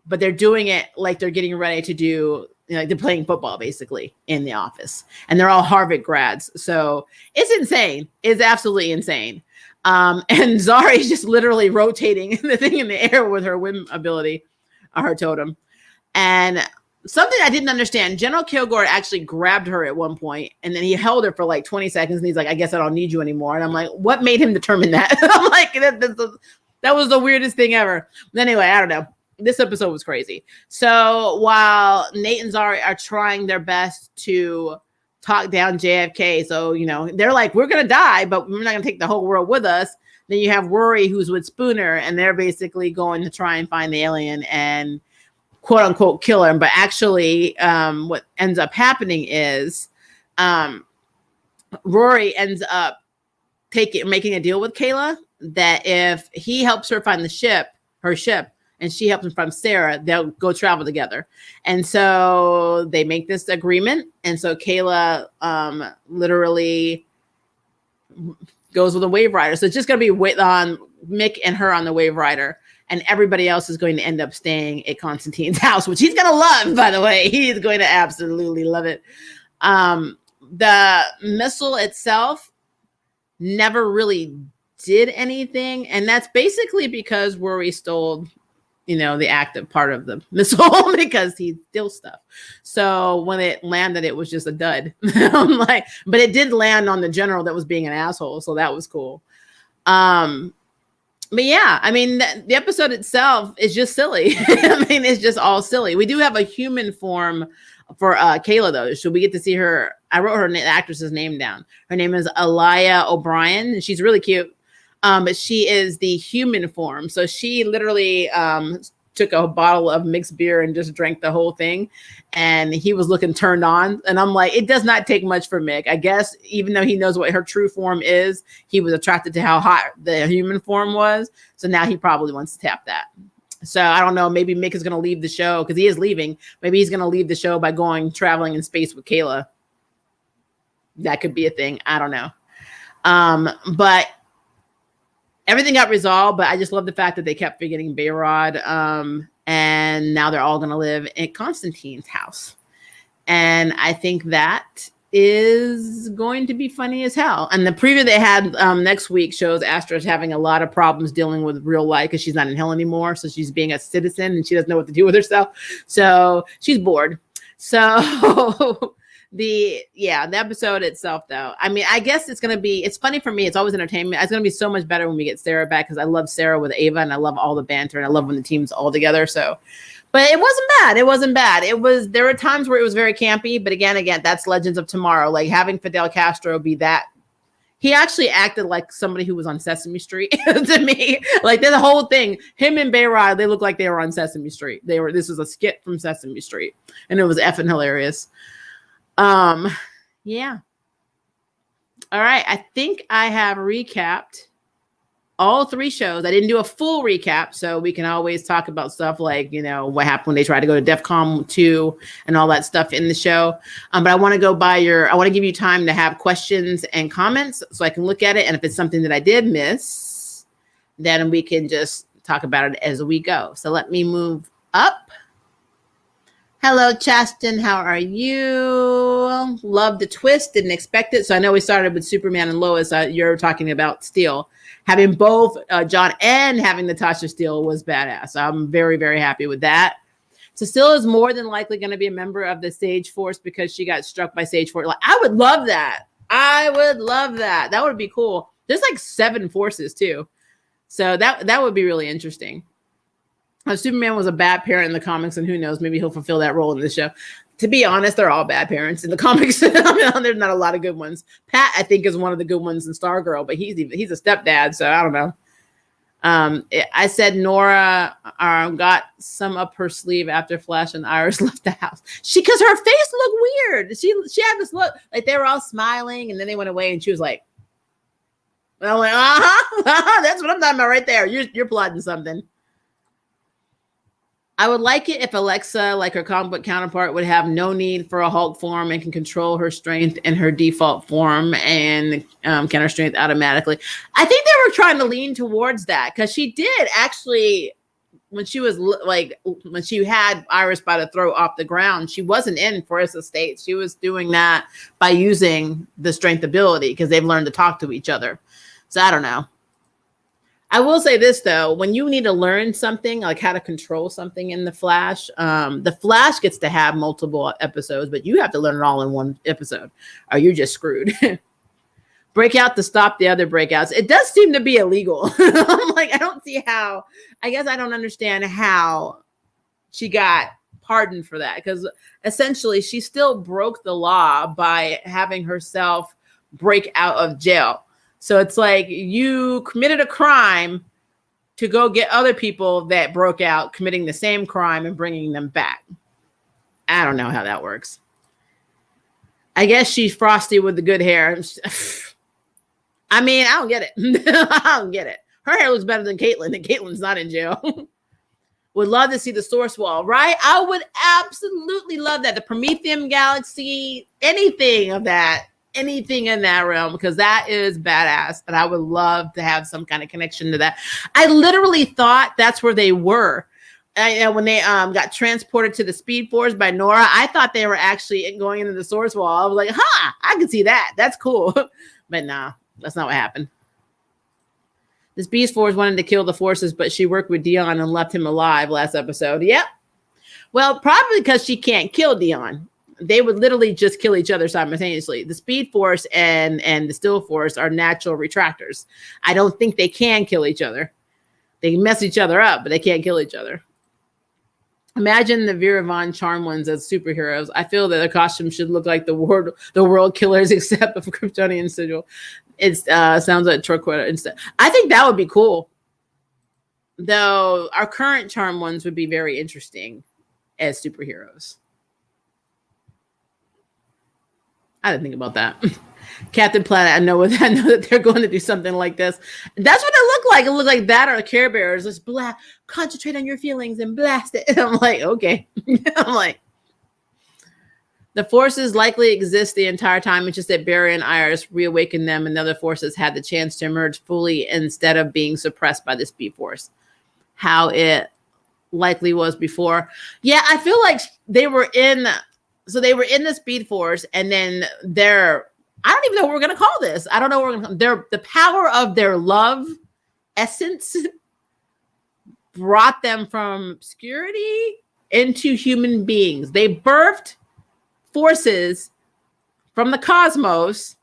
[SPEAKER 1] but they're doing it like they're getting ready to do they're playing football basically in the office, and they're all Harvard grads. So it's insane. It's absolutely insane. And Zari is just literally rotating the thing in the air with her whim ability, her totem. And something I didn't understand, General Kilgore actually grabbed her at one point, and then he held her for like 20 seconds, and he's like, I guess I don't need you anymore. And I'm like, what made him determine that? I'm like, that was the weirdest thing ever. But anyway, I don't know. This episode was crazy. So while Nate and Zari are trying their best to talk down JFK, so, they're like, we're going to die, but we're not going to take the whole world with us. Then you have Rory, who's with Spooner, and they're basically going to try and find the alien and quote unquote kill him. But actually, what ends up happening is Rory ends up making a deal with Kayla that if he helps her find her ship, and she helps him find Sarah, they'll go travel together. And so they make this agreement. And so Kayla literally goes with a Wave Rider. So it's just going to be on Mick and her on the Wave Rider. And everybody else is going to end up staying at Constantine's house, which he's going to love, by the way. He's going to absolutely love it. The missile itself never really did anything. And that's basically because Rory stole the active part of the missile because he steals stuff. So when it landed, it was just a dud. I'm like, but it did land on the general that was being an asshole. So that was cool. But yeah, I mean, the episode itself is just silly. I mean, it's just all silly. We do have a human form for Kayla, though. So we get to see her. I wrote her actress's name down. Her name is Alaya O'Brien, and she's really cute. But she is the human form. So she literally took a bottle of mixed beer and just drank the whole thing. And he was looking turned on. And I'm like, it does not take much for Mick. I guess even though he knows what her true form is, he was attracted to how hot the human form was. So now he probably wants to tap that. So I don't know. Maybe Mick is going to leave the show because he is leaving. Maybe he's going to leave the show by traveling in space with Kayla. That could be a thing. I don't know. But everything got resolved, but I just love the fact that they kept forgetting Bayrod. And now they're all going to live at Constantine's house. And I think that is going to be funny as hell. And the preview they had next week shows Astra's having a lot of problems dealing with real life because she's not in hell anymore. So she's being a citizen and she doesn't know what to do with herself. So she's bored. So the episode itself, though, I mean, I guess it's funny for me. It's always entertainment. It's going to be so much better when we get Sarah back because I love Sarah with Ava and I love all the banter and I love when the team's all together. So, but it wasn't bad. There were times where it was very campy, but again, that's Legends of Tomorrow. Like having Fidel Castro be that. He actually acted like somebody who was on Sesame Street to me. Like the whole thing, him and Bayrod, they looked like they were on Sesame Street. This was a skit from Sesame Street and it was effing hilarious. Yeah. All right. I think I have recapped all 3 shows. I didn't do a full recap, so we can always talk about stuff like, what happened when they tried to go to DEFCON 2 and all that stuff in the show. But I want to I want to give you time to have questions and comments so I can look at it. And if it's something that I did miss, then we can just talk about it as we go. So let me move up. Hello, Chaston. How are you? Love the twist. Didn't expect it. So I know we started with Superman and Lois. You're talking about Steele. Having both John and having Natasha Steele was badass. So I'm very, very happy with that. So Steele is more than likely going to be a member of the Sage Force because she got struck by Sage Force. Like, I would love that. That would be cool. There's like 7 forces too. So that would be really interesting. Superman was a bad parent in the comics, and who knows, maybe he'll fulfill that role in this show. To be honest, they're all bad parents in the comics. There's not a lot of good ones. Pat, I think, is one of the good ones in Stargirl, but he's a stepdad, so I don't know. I said Nora got some up her sleeve after Flash and Iris left the house. Because her face looked weird. She had this look like they were all smiling, and then they went away, and she was like, "I'm like, that's what I'm talking about right there. You're plotting something." I would like it if Alexa, like her comic book counterpart, would have no need for a Hulk form and can control her strength in her default form and can her strength automatically. I think they were trying to lean towards that because she did actually when she was like, when she had Iris by the throat off the ground, she wasn't in Forest Estates. She was doing that by using the strength ability because they've learned to talk to each other. So I don't know. I will say this though, when you need to learn something, like how to control something in the Flash gets to have multiple episodes, but you have to learn it all in one episode or you're just screwed. Breakout to stop the other breakouts. It does seem to be illegal. I'm like, I don't see how, I guess I don't understand how she got pardoned for that, because essentially she still broke the law by having herself break out of jail. So it's like you committed a crime to go get other people that broke out committing the same crime and bringing them back. I don't know how that works. I guess she's Frosty with the good hair. I mean, I don't get it. I don't get it. Her hair looks better than Caitlin, and Caitlin's not in jail. Would love to see the source wall, right? I would absolutely love that. The Prometheum Galaxy, anything of that. Anything in that realm, because that is badass, and I would love to have some kind of connection to that. I literally thought that's where they were. When they got transported to the Speed Force by Nora, I thought they were actually going into the source wall. I was like, I can see that. That's cool. But nah, that's not what happened. The Speed Force wanted to kill the forces, but she worked with Dion and left him alive last episode. Yep. Well, probably because she can't kill Dion. They would literally just kill each other simultaneously. The Speed Force and the Still Force are natural retractors. I don't think they can kill each other. They can mess each other up, but they can't kill each other. Imagine the Vera Von Charm ones as superheroes. I feel that their costumes should look like the world killers, except for Kryptonian sigil. It sounds like Torquato instead. I think that would be cool. Though our current Charm ones would be very interesting as superheroes. I didn't think about that. Captain Planet, I know that they're going to do something like this. That's what it looked like. It looked like that or the Care Bears. Just concentrate on your feelings and blast it. And I'm like, okay. I'm like, the forces likely exist the entire time. It's just that Barry and Iris reawakened them, and the other forces had the chance to emerge fully instead of being suppressed by the Speed Force. How it likely was before. Yeah, I feel like they were in the Speed Force, and then I don't even know what we're going to call this. I don't know what we're going to call the power of their love essence brought them from obscurity into human beings. They birthed forces from the cosmos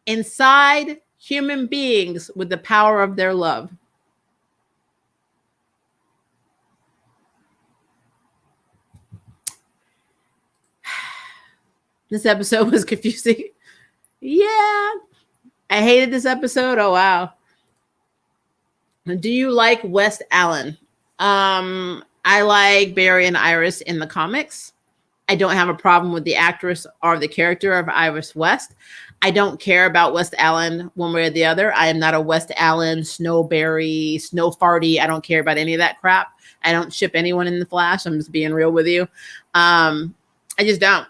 [SPEAKER 1] inside human beings with the power of their love. This episode was confusing. Yeah. I hated this episode. Oh, wow. Do you like West Allen? I like Barry and Iris in the comics. I don't have a problem with the actress or the character of Iris West. I don't care about West Allen one way or the other. I am not a West Allen, Snowberry, Snow Farty. I don't care about any of that crap. I don't ship anyone in the Flash. I'm just being real with you. I just don't.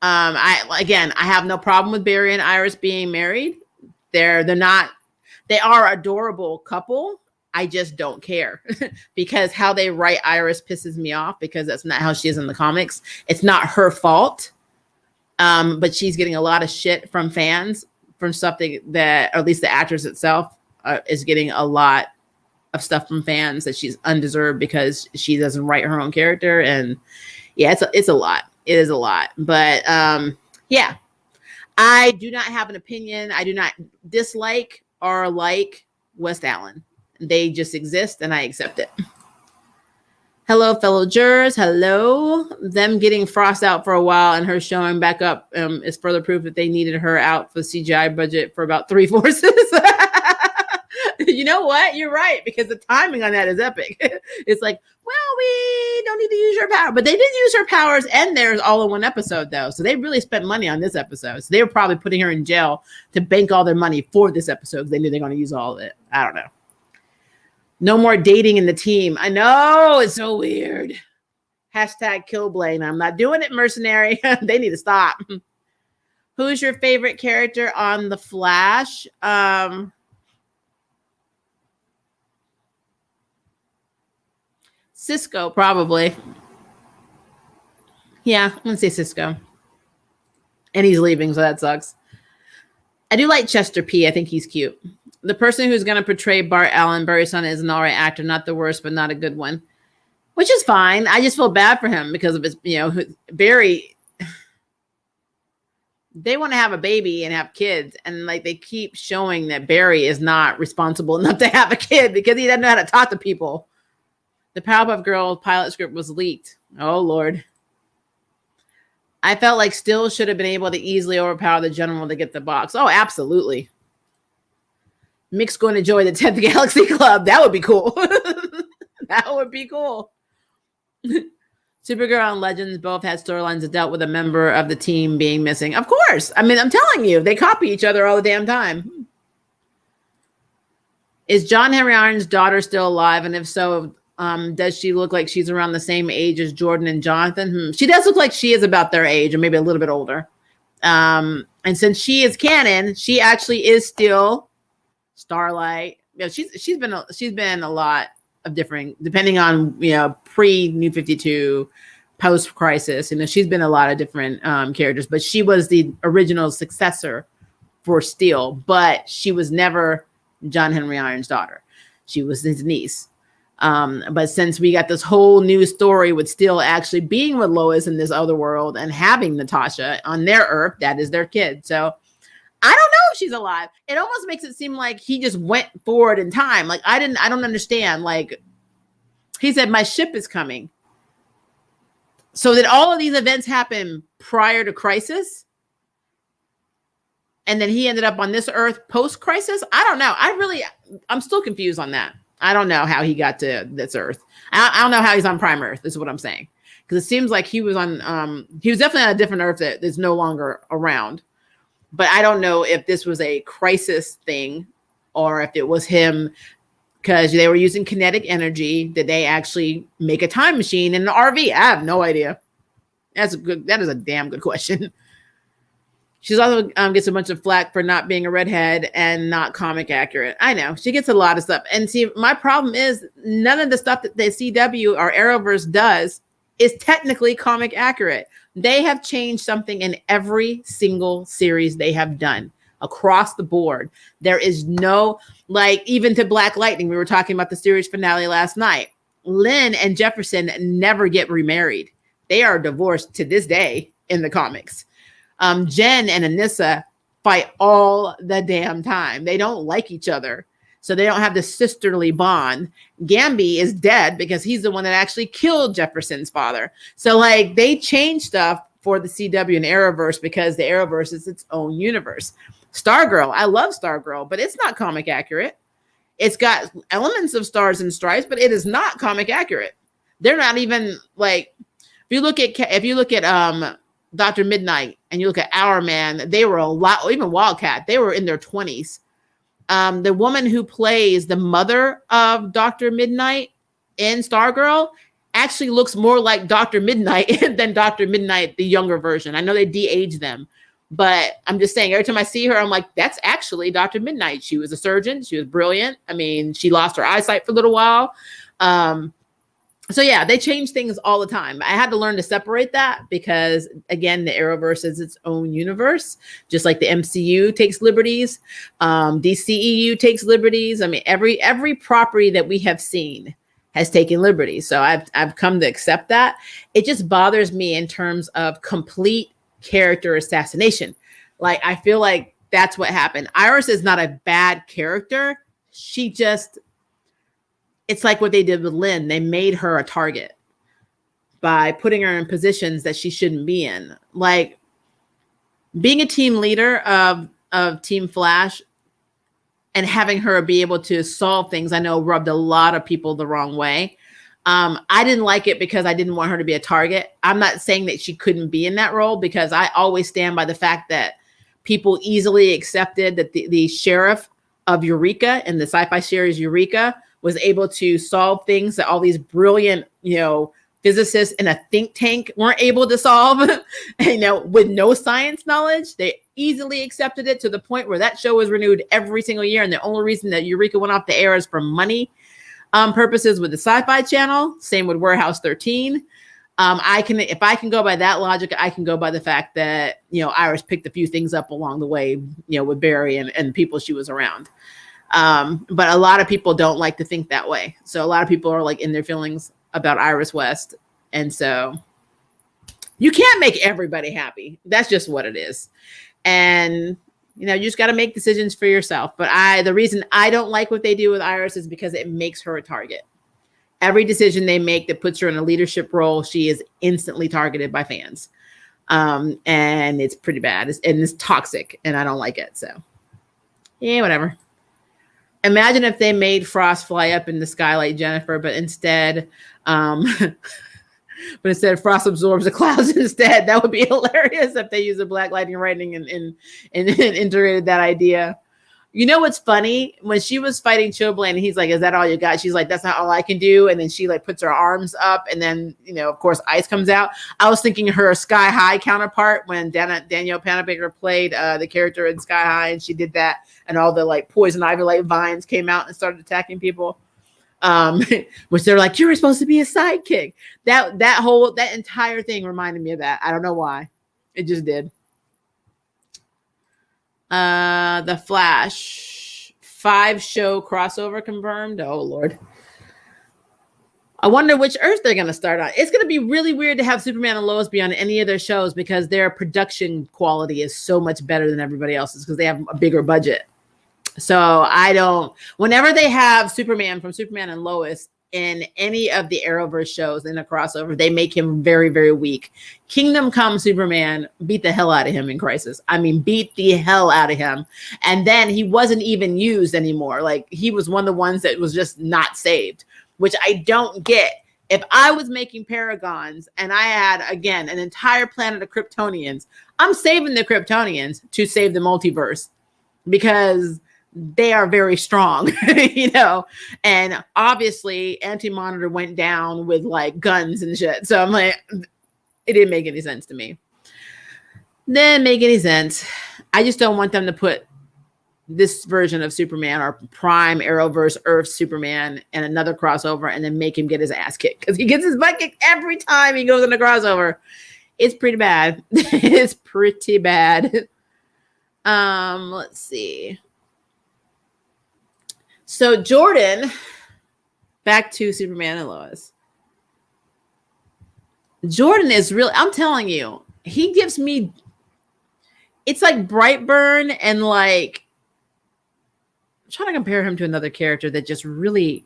[SPEAKER 1] I have no problem with Barry and Iris being married. They are adorable couple. I just don't care because how they write Iris pisses me off because that's not how she is in the comics. It's not her fault. But she's getting a lot of shit from fans from something that, or at least the actress itself is getting a lot of stuff from fans that she's undeserved because she doesn't write her own character. And yeah, it's a lot. It is a lot. But yeah, I do not have an opinion. I do not dislike or like West Allen. They just exist and I accept it. Hello, fellow jurors. Hello. Them getting Frost out for a while and her showing back up is further proof that they needed her out for the CGI budget for about 3 forces. You know what? You're right, because the timing on that is epic. It's like, well, we don't need to use her power. But they did use her powers and theirs all in one episode, though. So they really spent money on this episode. So they were probably putting her in jail to bank all their money for this episode because they knew they're going to use all of it. I don't know. No more dating in the team. I know. It's so weird. Hashtag kill Blaine. I'm not doing it, mercenary. They need to stop. Who's your favorite character on The Flash? Cisco, probably. Yeah, I'm gonna say Cisco. And he's leaving, so that sucks. I do like Chester P. I think he's cute. The person who's gonna portray Bart Allen, Barry's son, is an alright actor, not the worst, but not a good one. Which is fine. I just feel bad for him because of his, Barry. They want to have a baby and have kids, and like they keep showing that Barry is not responsible enough to have a kid because he doesn't know how to talk to people. The Powerpuff Girls pilot script was leaked. Oh Lord. I felt like Steele should have been able to easily overpower the general to get the box. Oh, absolutely. Mick's going to join the 10th Galaxy Club. That would be cool. That would be cool. Supergirl and Legends both had storylines that dealt with a member of the team being missing. Of course. I mean, I'm telling you, they copy each other all the damn time. Is John Henry Irons' daughter still alive? And if so, does she look like she's around the same age as Jordan and Jonathan? She does look like she is about their age or maybe a little bit older. And since she is canon, she actually is still Starlight. Yeah, she's been a lot of different, depending on pre New 52, post Crisis. She's been a lot of different characters, but she was the original successor for Steele, but she was never John Henry Irons' daughter. She was his niece. But since we got this whole new story with Steele actually being with Lois in this other world and having Natasha on their Earth, that is their kid. So I don't know if she's alive. It almost makes it seem like he just went forward in time. Like I don't understand. Like he said, my ship is coming. So did all of these events happen prior to Crisis? And then he ended up on this Earth post-Crisis? I don't know. I'm still confused on that. I don't know how he got to this Earth. I don't know how he's on Prime Earth. This is what I'm saying. Because it seems like he was definitely on a different Earth that is no longer around. But I don't know if this was a Crisis thing or if it was him because they were using kinetic energy. Did they actually make a time machine in an RV? I have no idea. That is a damn good question. She's also gets a bunch of flack for not being a redhead and not comic accurate. I know she gets a lot of stuff. And see, my problem is none of the stuff that the CW or Arrowverse does is technically comic accurate. They have changed something in every single series they have done across the board. There is no, like, even to Black Lightning, we were talking about the series finale last night. Lynn and Jefferson never get remarried. They are divorced to this day in the comics. Jen and Anissa fight all the damn time. They don't like each other. So they don't have the sisterly bond. Gamby is dead because he's the one that actually killed Jefferson's father. So like they changed stuff for the CW and Arrowverse because the Arrowverse is its own universe. Stargirl, I love Stargirl, but it's not comic accurate. It's got elements of Stars and Stripes, but it is not comic accurate. They're not even like, if you look at Dr. Midnight and you look at Our Man, they were a lot, even Wildcat, they were in their 20s. The woman who plays the mother of Dr. Midnight in Stargirl actually looks more like Dr. Midnight than Dr. Midnight, the younger version. I know they de-aged them, but I'm just saying every time I see her, I'm like, that's actually Dr. Midnight. She was a surgeon. She was brilliant. I mean, she lost her eyesight for a little while. So yeah, they change things all the time. I had to learn to separate that because, again, the Arrowverse is its own universe, just like the MCU takes liberties, DCEU takes liberties. I mean, every property that we have seen has taken liberties. So I've come to accept that. It just bothers me in terms of complete character assassination. Like, I feel like that's what happened. Iris is not a bad character. She just... It's like what they did with Lynn. They made her a target by putting her in positions that she shouldn't be in. Like being a team leader of Team Flash and having her be able to solve things, I know rubbed a lot of people the wrong way. I didn't like it because I didn't want her to be a target. I'm not saying that she couldn't be in that role because I always stand by the fact that people easily accepted that the sheriff of Eureka in the sci-fi series Eureka was able to solve things that all these brilliant, physicists in a think tank weren't able to solve, with no science knowledge. They easily accepted it to the point where that show was renewed every single year. And the only reason that Eureka went off the air is for money. purposes with the Sci-Fi Channel. Same with Warehouse 13. If I can go by that logic, I can go by the fact that, Iris picked a few things up along the way, with Barry and people she was around. But a lot of people don't like to think that way. So a lot of people are like in their feelings about Iris West. And so you can't make everybody happy. That's just what it is. And, you just got to make decisions for yourself. But the reason I don't like what they do with Iris is because it makes her a target. Every decision they make that puts her in a leadership role, she is instantly targeted by fans. And it's pretty bad. It's toxic, and I don't like it. So, yeah, whatever. Imagine if they made Frost fly up in the sky like Jennifer, but instead Frost absorbs the clouds instead. That would be hilarious if they use the Black Lightning writing and integrated that idea. You know what's funny? When she was fighting Chilblain, and he's like, "Is that all you got?" She's like, "That's not all I can do." And then she like puts her arms up, and then of course, ice comes out. I was thinking her Sky High counterpart when Danielle Panabaker played the character in Sky High, and she did that, and all the like poison ivy like vines came out and started attacking people. Which they're like, "You're supposed to be a sidekick." That entire thing reminded me of that. I don't know why. It just did. The Flash 5-show crossover confirmed. Oh Lord. I wonder which Earth they're going to start on. It's going to be really weird to have Superman and Lois be on any of their shows because their production quality is so much better than everybody else's because they have a bigger budget. So whenever they have Superman from Superman and Lois in any of the Arrowverse shows in a crossover, they make him very, very weak. Kingdom Come Superman beat the hell out of him in Crisis. I mean, beat the hell out of him. And then he wasn't even used anymore. Like he was one of the ones that was just not saved, which I don't get. If I was making Paragons and I had, again, an entire planet of Kryptonians, I'm saving the Kryptonians to save the multiverse because they are very strong, and obviously Anti-Monitor went down with like guns and shit. So I'm like, it didn't make any sense to me. Didn't make any sense. I just don't want them to put this version of Superman or Prime Arrowverse Earth Superman in another crossover and then make him get his ass kicked because he gets his butt kicked every time he goes in a crossover. It's pretty bad. It's pretty bad. Let's see. So Jordan, back to Superman and Lois. Jordan is really, I'm telling you, he gives me, it's like Brightburn and like, I'm trying to compare him to another character that just really,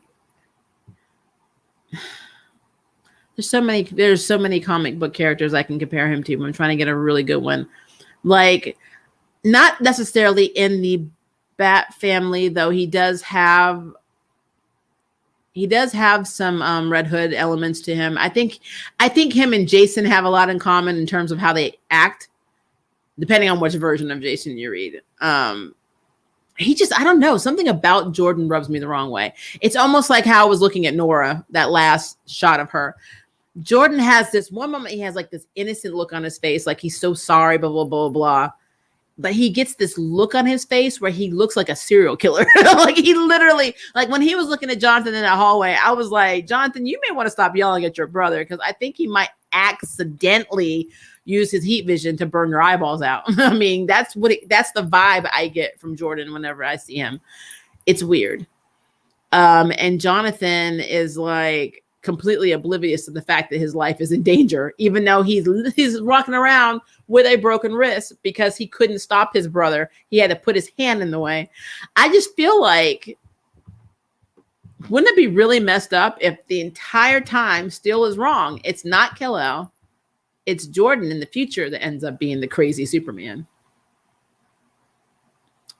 [SPEAKER 1] there's so many comic book characters I can compare him to, but I'm trying to get a really good one. Like, not necessarily in the Bat family, though he does have some Red Hood elements to him. I think him and Jason have a lot in common in terms of how they act, depending on which version of Jason you read. He just, I don't know, something about Jordan rubs me the wrong way. It's almost like how I was looking at Nora, that last shot of her. Jordan has this one moment, he has like this innocent look on his face, like he's so sorry, blah, blah, blah, blah. But he gets this look on his face where he looks like a serial killer. Like he literally, like when he was looking at Jonathan in that hallway, I was like, Jonathan, you may want to stop yelling at your brother because I think he might accidentally use his heat vision to burn your eyeballs out. I mean, that's the vibe I get from Jordan whenever I see him. It's weird. And Jonathan is like completely oblivious to the fact that his life is in danger, even though he's walking around with a broken wrist because he couldn't stop his brother. He had to put his hand in the way. I just feel like, wouldn't it be really messed up if the entire time Steele is wrong? It's not Kal-El. It's Jordan in the future that ends up being the crazy Superman.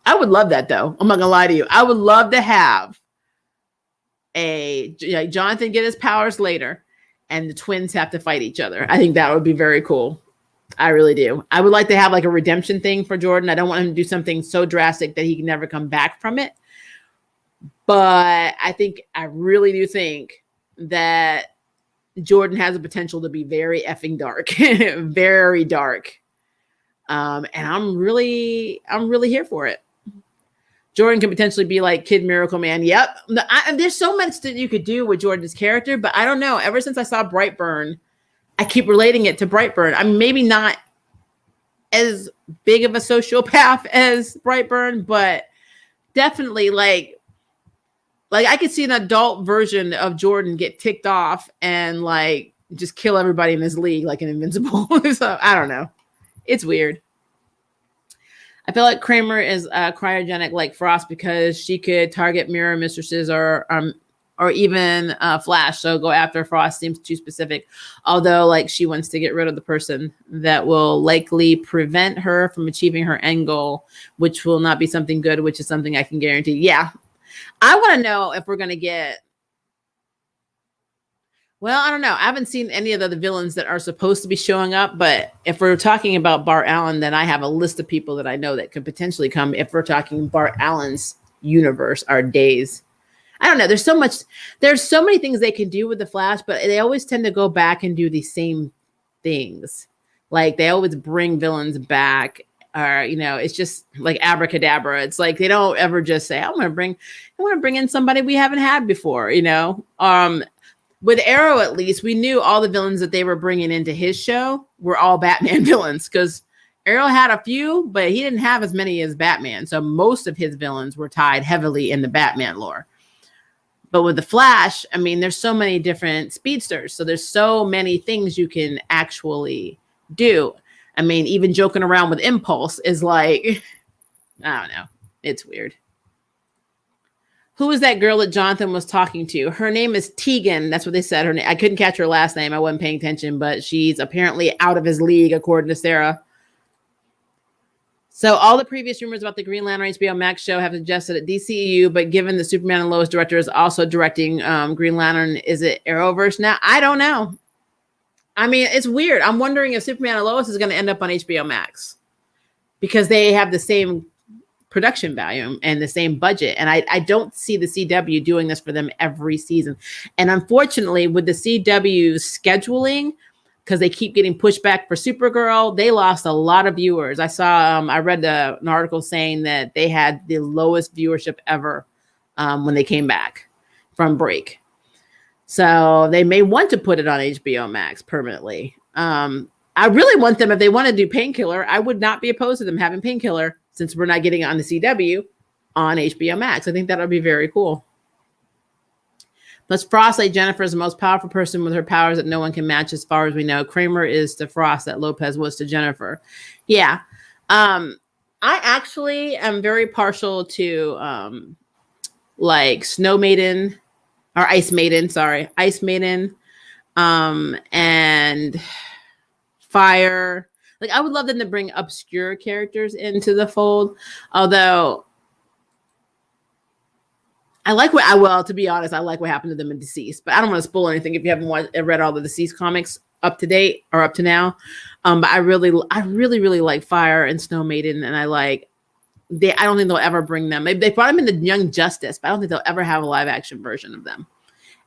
[SPEAKER 1] I would love that, though. I'm not gonna lie to you. I would love to have Jonathan get his powers later and the twins have to fight each other. I think that would be very cool. I really do. I would like to have like a redemption thing for Jordan. I don't want him to do something so drastic that he can never come back from it. But I really do think that Jordan has the potential to be very effing dark, very dark. And I'm really here for it. Jordan can potentially be like Kid Miracle Man. Yep. There's so much that you could do with Jordan's character, but I don't know. Ever since I saw Brightburn, I keep relating it to Brightburn. I mean, maybe not as big of a sociopath as Brightburn, but definitely like I could see an adult version of Jordan get ticked off and like just kill everybody in his league like an Invincible. So I don't know. It's weird. I feel like Kramer is cryogenic like Frost because she could target mirror mistresses or even Flash. So go after Frost seems too specific. Although like she wants to get rid of the person that will likely prevent her from achieving her end goal, which will not be something good, which is something I can guarantee. Yeah. I want to know if we're going to get. Well, I don't know. I haven't seen any of the villains that are supposed to be showing up, but if we're talking about Bart Allen, then I have a list of people that I know that could potentially come if we're talking Bart Allen's universe or days. I don't know. There's so many things they can do with the Flash, but they always tend to go back and do the same things. Like they always bring villains back. Or, it's just like abracadabra. It's like they don't ever just say, I want to bring in somebody we haven't had before, With Arrow, at least, we knew all the villains that they were bringing into his show were all Batman villains because Arrow had a few, but he didn't have as many as Batman. So most of his villains were tied heavily in the Batman lore. But with the Flash, I mean, there's so many different speedsters. So there's so many things you can actually do. I mean, even joking around with Impulse is like, I don't know. It's weird. Who was that girl that Jonathan was talking to? Her name is Tegan. That's what they said. Her name. I couldn't catch her last name. I wasn't paying attention, but she's apparently out of his league, according to Sarah. So all the previous rumors about the Green Lantern HBO Max show have suggested at DCEU, but given the Superman and Lois director is also directing Green Lantern, is it Arrowverse now? I don't know. I mean, it's weird. I'm wondering if Superman and Lois is going to end up on HBO Max because they have the same production value and the same budget. And I don't see the CW doing this for them every season. And unfortunately, with the CW scheduling, because they keep getting pushed back for Supergirl, they lost a lot of viewers. I read an article saying that they had the lowest viewership ever when they came back from break. So they may want to put it on HBO Max permanently. I really want them, if they want to do Painkiller, I would not be opposed to them having Painkiller since we're not getting it on the CW on HBO Max. I think that would be very cool. Plus, Frost, like Jennifer, is the most powerful person with her powers that no one can match as far as we know. Kramer is to Frost that Lopez was to Jennifer. Yeah. I actually am very partial to like Snow Maiden or Ice Maiden, Ice Maiden and Fire. Like, I would love them to bring obscure characters into the fold. Although, to be honest, I like what happened to them in Deceased. But I don't want to spoil anything if you haven't read all the Deceased comics up to date or up to now. But I really like Fire and Snow Maiden. And I don't think they'll ever bring them. Maybe they brought them into Young Justice, but I don't think they'll ever have a live action version of them.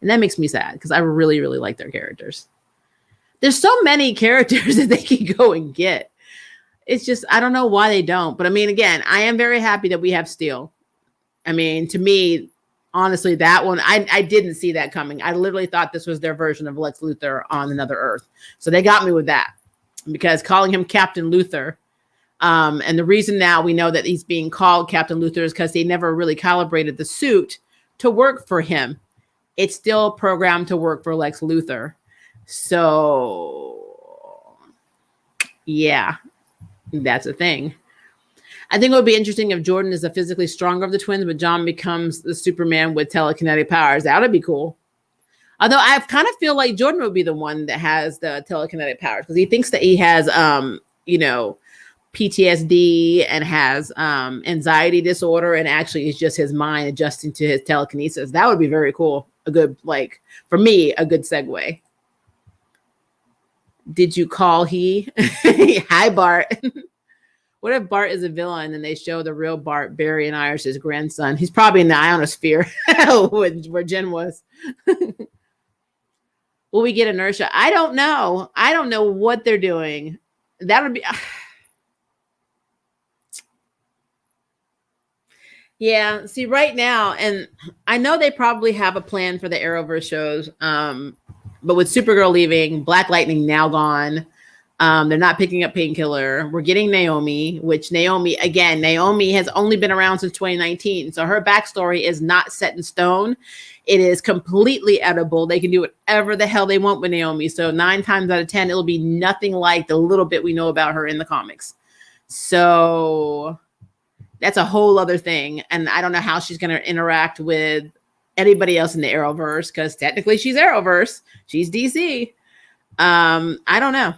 [SPEAKER 1] And that makes me sad because I really, really like their characters. There's so many characters that they can go and get. It's just, I don't know why they don't. But I mean, again, I am very happy that we have Steel. I mean, to me, honestly, that one, I didn't see that coming. I literally thought this was their version of Lex Luthor on another Earth. So they got me with that because calling him Captain Luthor. And the reason now we know that he's being called Captain Luthor is because they never really calibrated the suit to work for him. It's still programmed to work for Lex Luthor. So, yeah, that's a thing. I think it would be interesting if Jordan is the physically stronger of the twins, but John becomes the Superman with telekinetic powers. That would be cool. Although I kind of feel like Jordan would be the one that has the telekinetic powers because he thinks that he has, PTSD and has anxiety disorder, and actually it's just his mind adjusting to his telekinesis. That would be very cool. A good, for me, a good segue. Did you call he? Hi, Bart. What if Bart is a villain and they show the real Bart, Barry and Irish's grandson? He's probably in the ionosphere where Jen was. Will we get Inertia? I don't know. I don't know what they're doing. That would be... Yeah, see, right now, and I know they probably have a plan for the Arrowverse shows, but with Supergirl leaving, Black Lightning now gone, they're not picking up Painkiller. We're getting Naomi, which Naomi has only been around since 2019, so her backstory is not set in stone. It is completely edible. They can do whatever the hell they want with Naomi. So 9 times out of 10, it'll be nothing like the little bit we know about her in the comics. So that's a whole other thing. And I don't know how she's going to interact with anybody else in the Arrowverse, because technically she's Arrowverse. She's DC. I don't know.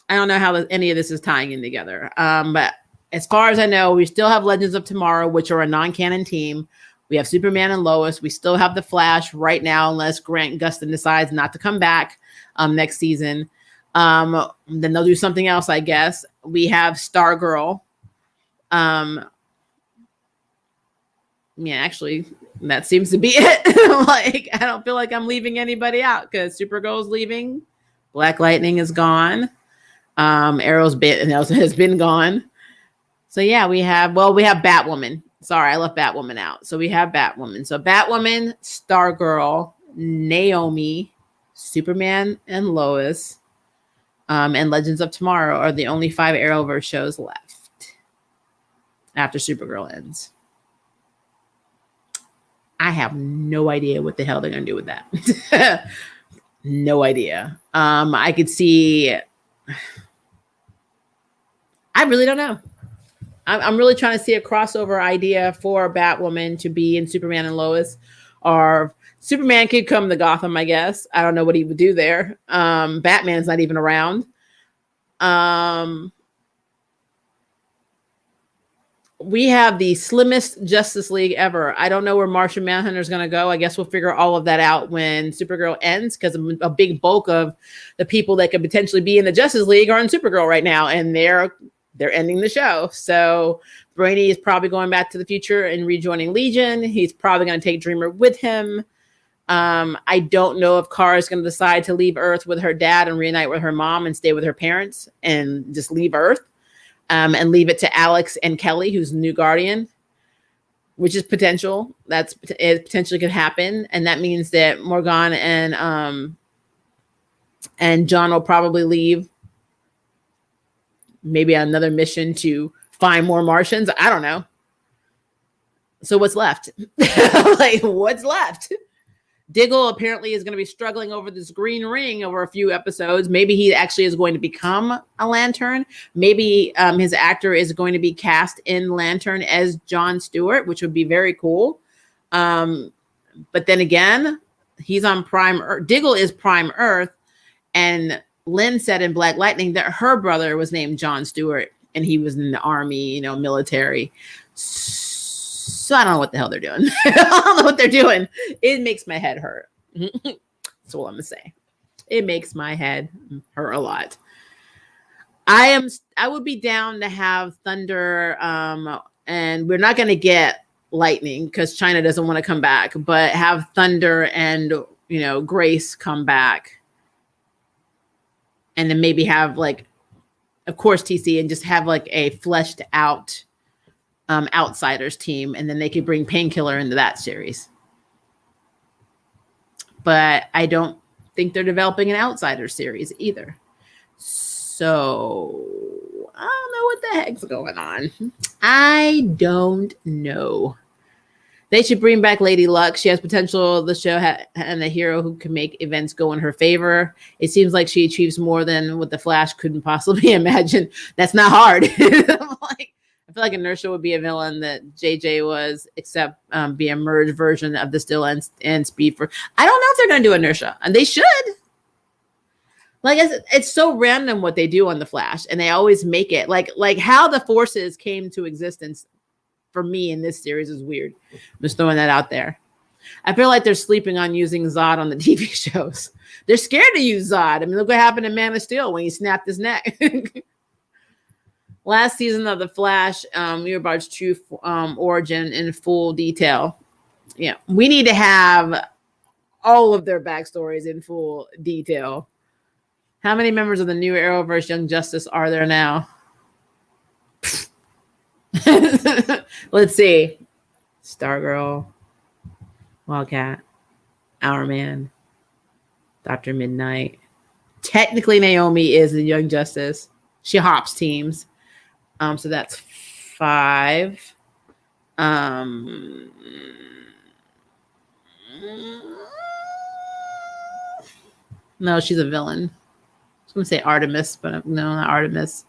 [SPEAKER 1] I don't know how any of this is tying in together. But as far as I know, we still have Legends of Tomorrow, which are a non-canon team. We have Superman and Lois. We still have the Flash right now, unless Grant Gustin decides not to come back next season. Then they'll do something else, I guess. We have Stargirl. Yeah, actually, that seems to be it. Like, I don't feel like I'm leaving anybody out, because Supergirl's leaving, Black Lightning is gone, Arrow's has been gone. So yeah, we have Batwoman. Sorry, I left Batwoman out. So we have Batwoman. So Batwoman, Stargirl, Naomi, Superman and Lois, and Legends of Tomorrow are the only 5 Arrowverse shows left after Supergirl ends. I have no idea what the hell they're going to do with that. No idea. I could see. I really don't know. I'm really trying to see a crossover idea for Batwoman to be in Superman and Lois, or Superman could come to Gotham, I guess. I don't know what he would do there. Batman's not even around. We have the slimmest Justice League ever. I don't know where Martian Manhunter is going to go. I guess we'll figure all of that out when Supergirl ends, because a big bulk of the people that could potentially be in the Justice League are in Supergirl right now, and they're ending the show. So Brainy is probably going back to the future and rejoining Legion. He's probably going to take Dreamer with him. I don't know if Kara is going to decide to leave Earth with her dad and reunite with her mom and stay with her parents and just leave Earth. And leave it to Alex and Kelly, who's the new Guardian, which is potential. It potentially could happen. And that means that Morgan and John will probably leave, maybe on another mission to find more Martians. I don't know. So what's left? Like, what's left? Diggle apparently is going to be struggling over this green ring over a few episodes. Maybe he actually is going to become a Lantern. Maybe his actor is going to be cast in Lantern as John Stewart, which would be very cool. But then again, he's on Prime Earth. Diggle is Prime Earth. And Lynn said in Black Lightning that her brother was named John Stewart, and he was in the army, military. So I don't know what the hell they're doing. I don't know what they're doing. It makes my head hurt. That's all I'm gonna say. It makes my head hurt a lot. I would be down to have Thunder, and we're not gonna get Lightning because China doesn't want to come back, but have Thunder and Grace come back, and then maybe have, like, of course, TC, and just have like a fleshed out Outsiders team, and then they could bring Painkiller into that series. But I don't think they're developing an Outsiders series either. So I don't know what the heck's going on. I don't know. They should bring back Lady Luck. She has potential. The show and a hero who can make events go in her favor. It seems like she achieves more than what the Flash couldn't possibly imagine. That's not hard. I feel like Inertia would be a villain that JJ was, except be a merged version of the Still and Speed for. I don't know if they're going to do Inertia, and they should. Like, it's so random what they do on the Flash, and they always make it like how the forces came to existence for me in this series is weird. I'm just throwing that out there. I feel like they're sleeping on using Zod on the TV shows. They're scared to use Zod. I mean, look what happened in Man of Steel when he snapped his neck. Last season of The Flash, Eobard's true origin in full detail. Yeah, we need to have all of their backstories in full detail. How many members of the new Arrowverse Young Justice are there now? Let's see. Stargirl, Wildcat, Hourman, Dr. Midnight. Technically, Naomi is the Young Justice. She hops teams. So that's 5. No, she's a villain. I was going to say Artemis, but no, not Artemis.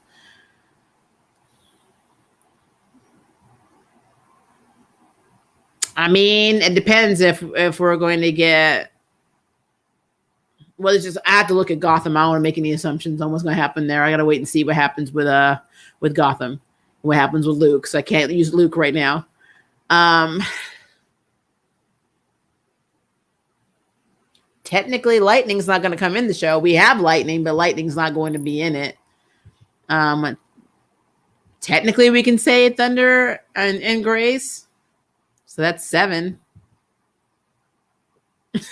[SPEAKER 1] I mean, it depends if we're going to get. Well, it's just I have to look at Gotham. I don't want to make any assumptions on what's going to happen there. I got to wait and see what happens with Gotham, what happens with Luke. So I can't use Luke right now. Technically, Lightning's not going to come in the show. We have Lightning, but Lightning's not going to be in it. Technically, we can say Thunder and Grace. So that's 7.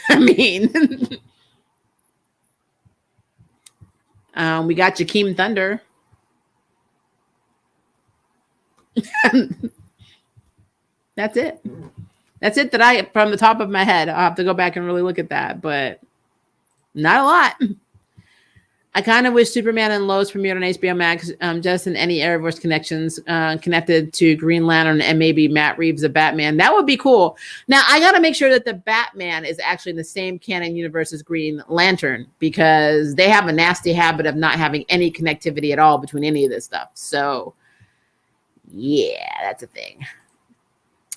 [SPEAKER 1] I mean, we got Jakeem Thunder. That's it. That's it that I, from the top of my head, I'll have to go back and really look at that, but not a lot. I kind of wish Superman and Lois premiered on HBO Max, just in any Arrowverse connections connected to Green Lantern and maybe Matt Reeves, the Batman. That would be cool. Now, I got to make sure that the Batman is actually in the same canon universe as Green Lantern, because they have a nasty habit of not having any connectivity at all between any of this stuff. So, yeah, that's a thing.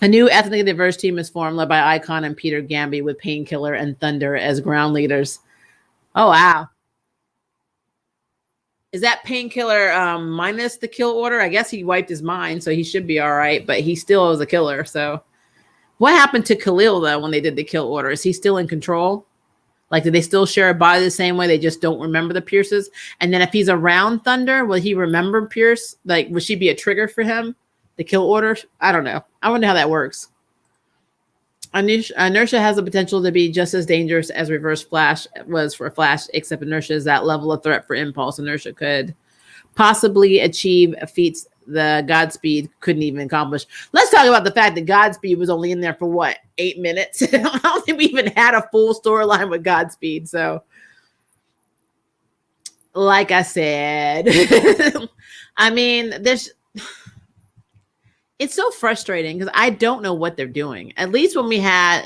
[SPEAKER 1] A new ethnically diverse team is formed, led by Icon and Peter Gamby, with Painkiller and Thunder as ground leaders. Oh, wow. Is that Painkiller minus the kill order? I guess he wiped his mind, so he should be all right, but he still is a killer. So what happened to Khalil, though, when they did the kill order? Is he still in control? Like, do they still share a body the same way? They just don't remember the Pierces? And then if he's around Thunder, will he remember Pierce? Like, would she be a trigger for him? The kill order? I don't know. I wonder how that works. Inertia has the potential to be just as dangerous as Reverse Flash was for Flash, except Inertia is that level of threat for Impulse. Inertia could possibly achieve feats the Godspeed couldn't even accomplish. Let's talk about the fact that Godspeed was only in there for, what, 8 minutes? I don't think we even had a full storyline with Godspeed. So, like I said, I mean, it's so frustrating because I don't know what they're doing. At least when we had,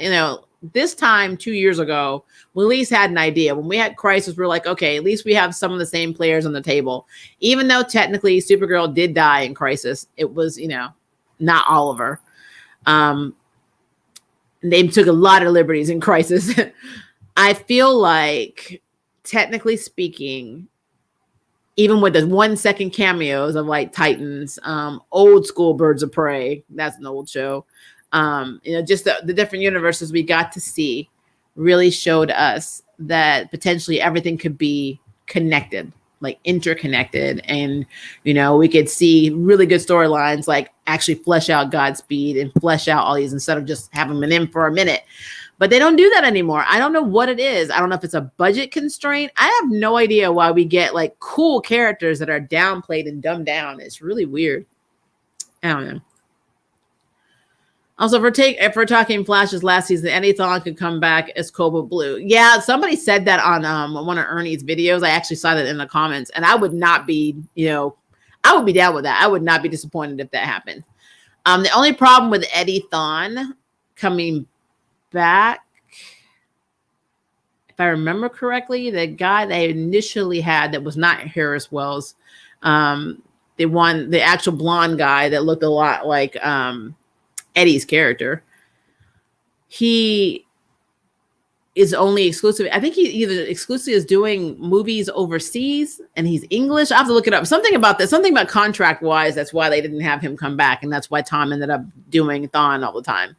[SPEAKER 1] this time 2 years ago, we at least had an idea. When we had Crisis, we're like, okay, at least we have some of the same players on the table. Even though technically Supergirl did die in Crisis, it was, not Oliver. They took a lot of liberties in Crisis. I feel like, technically speaking, even with the 1 second cameos of like Titans, old school Birds of Prey, that's an old show. Just the different universes we got to see really showed us that potentially everything could be connected, like interconnected. And, we could see really good storylines, like actually flesh out Godspeed and flesh out all these instead of just having them in for a minute. But they don't do that anymore. I don't know what it is. I don't know if it's a budget constraint. I have no idea why we get like cool characters that are downplayed and dumbed down. It's really weird. I don't know. Also, if we're talking Flash's last season, Eddie Thawne could come back as Cobalt Blue. Yeah, somebody said that on one of Ernie's videos. I actually saw that in the comments, and I would not be, I would be down with that. I would not be disappointed if that happened. The only problem with Eddie Thawne coming back, if I remember correctly, the guy they initially had that was not Harris Wells, the actual blonde guy that looked a lot like Eddie's character, he is only exclusive. I think he either exclusively is doing movies overseas and he's English. I have to look it up. Something about that, something about contract wise, that's why they didn't have him come back. And that's why Tom ended up doing Thawne all the time.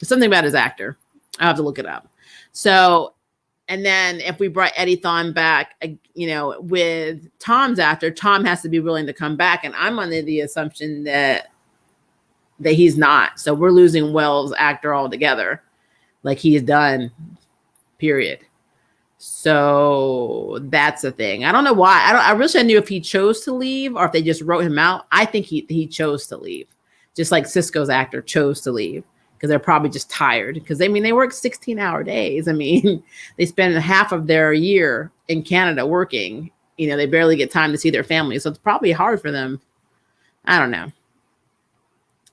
[SPEAKER 1] Something about his actor. I have to look it up. So, and then if we brought Eddie Thawne back, with Tom's actor, Tom has to be willing to come back. And I'm under the assumption that he's not. So we're losing Wells' actor altogether. Like he's done, period. So that's the thing. I don't know why. I wish I knew if he chose to leave or if they just wrote him out. I think he chose to leave. just like Cisco's actor chose to leave because they're probably just tired. Because they work 16-hour days. They spend half of their year in Canada working. They barely get time to see their family, so it's probably hard for them. I don't know.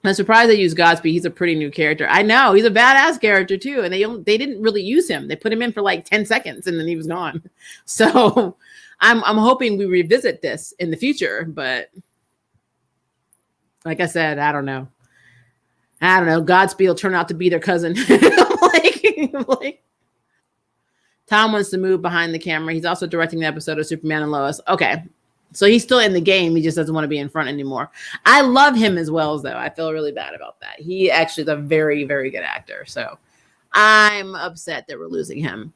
[SPEAKER 1] I'm surprised they used Godspeed. He's a pretty new character. I know he's a badass character too, and they didn't really use him. They put him in for like 10 seconds, and then he was gone. So I'm hoping we revisit this in the future, but like I said, I don't know. Godspeed will turn out to be their cousin. like Tom wants to move behind the camera. He's also directing the episode of Superman and Lois. Okay. So he's still in the game. He just doesn't want to be in front anymore. I love him as well, though. I feel really bad about that. He actually is a very, very good actor. So I'm upset that we're losing him.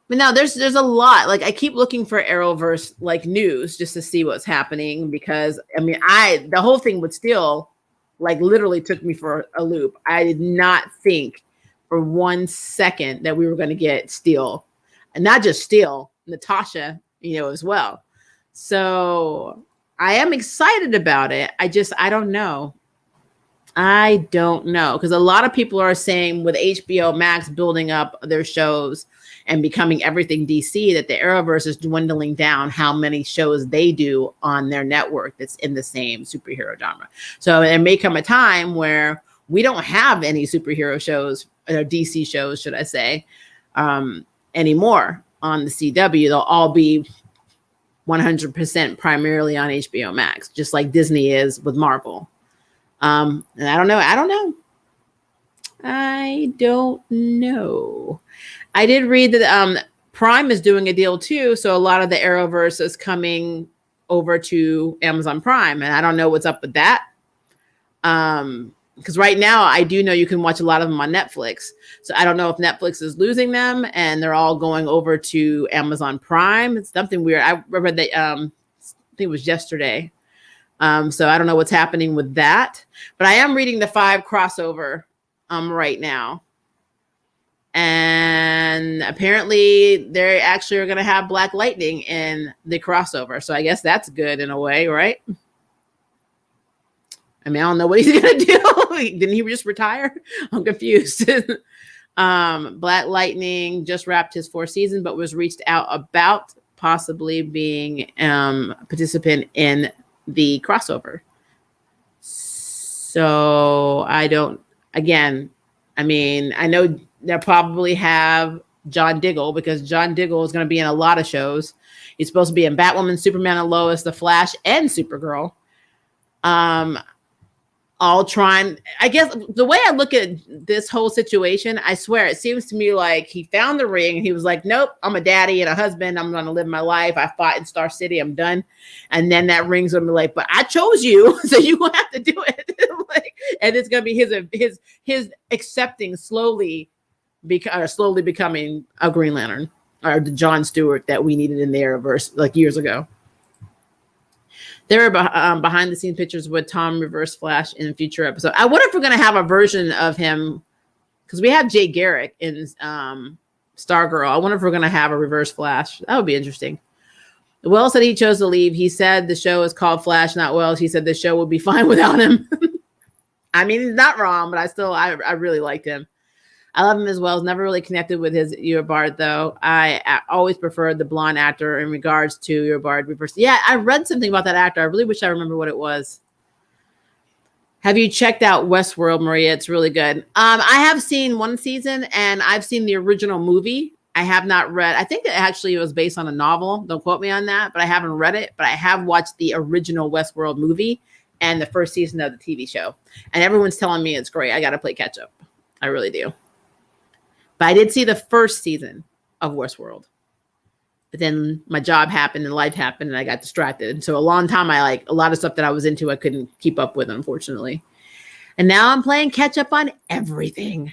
[SPEAKER 1] But now there's a lot. Like, I keep looking for Arrowverse like news just to see what's happening, because the whole thing with Steele like literally took me for a loop. I did not think for 1 second that we were going to get Steele, and not just Steele, Natasha, as well. So I am excited about it. I don't know. Because a lot of people are saying with HBO Max building up their shows and becoming everything DC, that the Arrowverse is dwindling down how many shows they do on their network that's in the same superhero genre. So there may come a time where we don't have any superhero shows, or DC shows, should I say, anymore on the CW. They'll all be 100% primarily on HBO Max, just like Disney is with Marvel. And I don't know. I did read that Prime is doing a deal too, so a lot of the Arrowverse is coming over to Amazon Prime, and I don't know what's up with that. Because right now I do know you can watch a lot of them on Netflix. So I don't know if Netflix is losing them and they're all going over to Amazon Prime. It's something weird. I read that, I think it was yesterday. So I don't know what's happening with that. But I am reading the 5 crossover right now. And apparently they actually are going to have Black Lightning in the crossover. So I guess that's good in a way, right? I don't know what he's going to do. Didn't he just retire? I'm confused. Black Lightning just wrapped his 4th season, but was reached out about possibly being a participant in the crossover. So I know they'll probably have John Diggle, because John Diggle is going to be in a lot of shows. He's supposed to be in Batwoman, Superman and Lois, The Flash, and Supergirl. All trying, I guess the way I look at this whole situation, I swear it seems to me like he found the ring and he was like, nope, I'm a daddy and a husband. I'm going to live my life. I fought in Star City. I'm done. And then that ring's going to be like, but I chose you. So you're going to have to do it. And it's going to be his accepting slowly becoming a Green Lantern, or the John Stewart that we needed in the Arrowverse like years ago. There are behind the scenes pictures with Tom Reverse Flash in a future episode. I wonder if we're going to have a version of him, because we have Jay Garrick in Stargirl. I wonder if we're going to have a Reverse Flash. That would be interesting. Wells said he chose to leave. He said the show is called Flash, not Wells. He said the show would be fine without him. He's not wrong, but I really liked him. I love him as well. Never really connected with his Eobard, though. I always preferred the blonde actor in regards to Eobard Reverse. Yeah, I read something about that actor. I really wish I remember what it was. Have you checked out Westworld, Maria? It's really good. I have seen 1 season, and I've seen the original movie. I have not read. I think it actually was based on a novel. Don't quote me on that, but I haven't read it. But I have watched the original Westworld movie and the 1st season of the TV show. And everyone's telling me it's great. I got to play catch up. I really do. But I did see the 1st season of Westworld. But then my job happened and life happened and I got distracted. So a long time, a lot of stuff that I was into, I couldn't keep up with, unfortunately. And now I'm playing catch up on everything.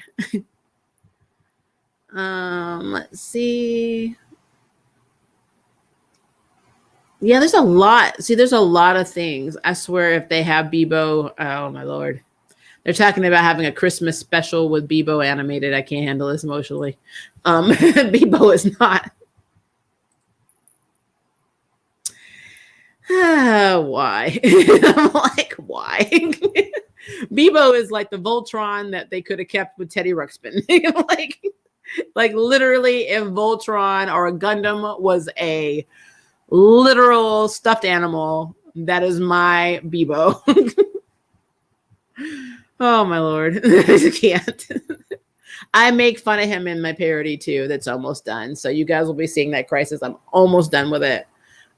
[SPEAKER 1] Let's see. Yeah, there's a lot. See, there's a lot of things. I swear if they have Bebo, oh my Lord. They're talking about having a Christmas special with Bebo animated. I can't handle this emotionally. Bebo is not. Why? I'm like, why? Bebo is like the Voltron that they could have kept with Teddy Ruxpin. like literally, if Voltron or a Gundam was a literal stuffed animal, that is my Bebo. Oh my Lord, I can't. I make fun of him in my parody too. That's almost done. So you guys will be seeing that Crisis. I'm almost done with it.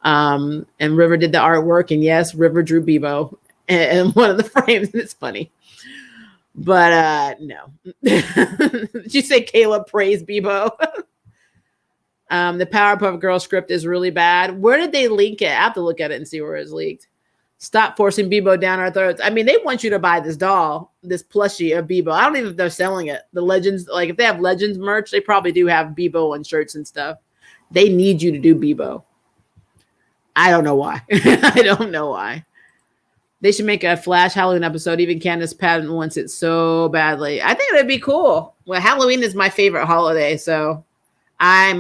[SPEAKER 1] And River did the artwork, and yes, River drew Bebo in one of the frames, and it's funny. But no. Did you say Caleb praised Bebo? The Powerpuff Girl script is really bad. Where did they leak it? I have to look at it and see where it's leaked. Stop forcing Bebo down our throats. I mean, they want you to buy this doll, this plushie of Bebo. I don't even know if they're selling it. The Legends, like if they have Legends merch, they probably do have Bebo on shirts and stuff. They need you to do Bebo. I don't know why. I don't know why. They should make a Flash Halloween episode. Even Candace Patton wants it so badly. I think it'd be cool. Well, Halloween is my favorite holiday, so I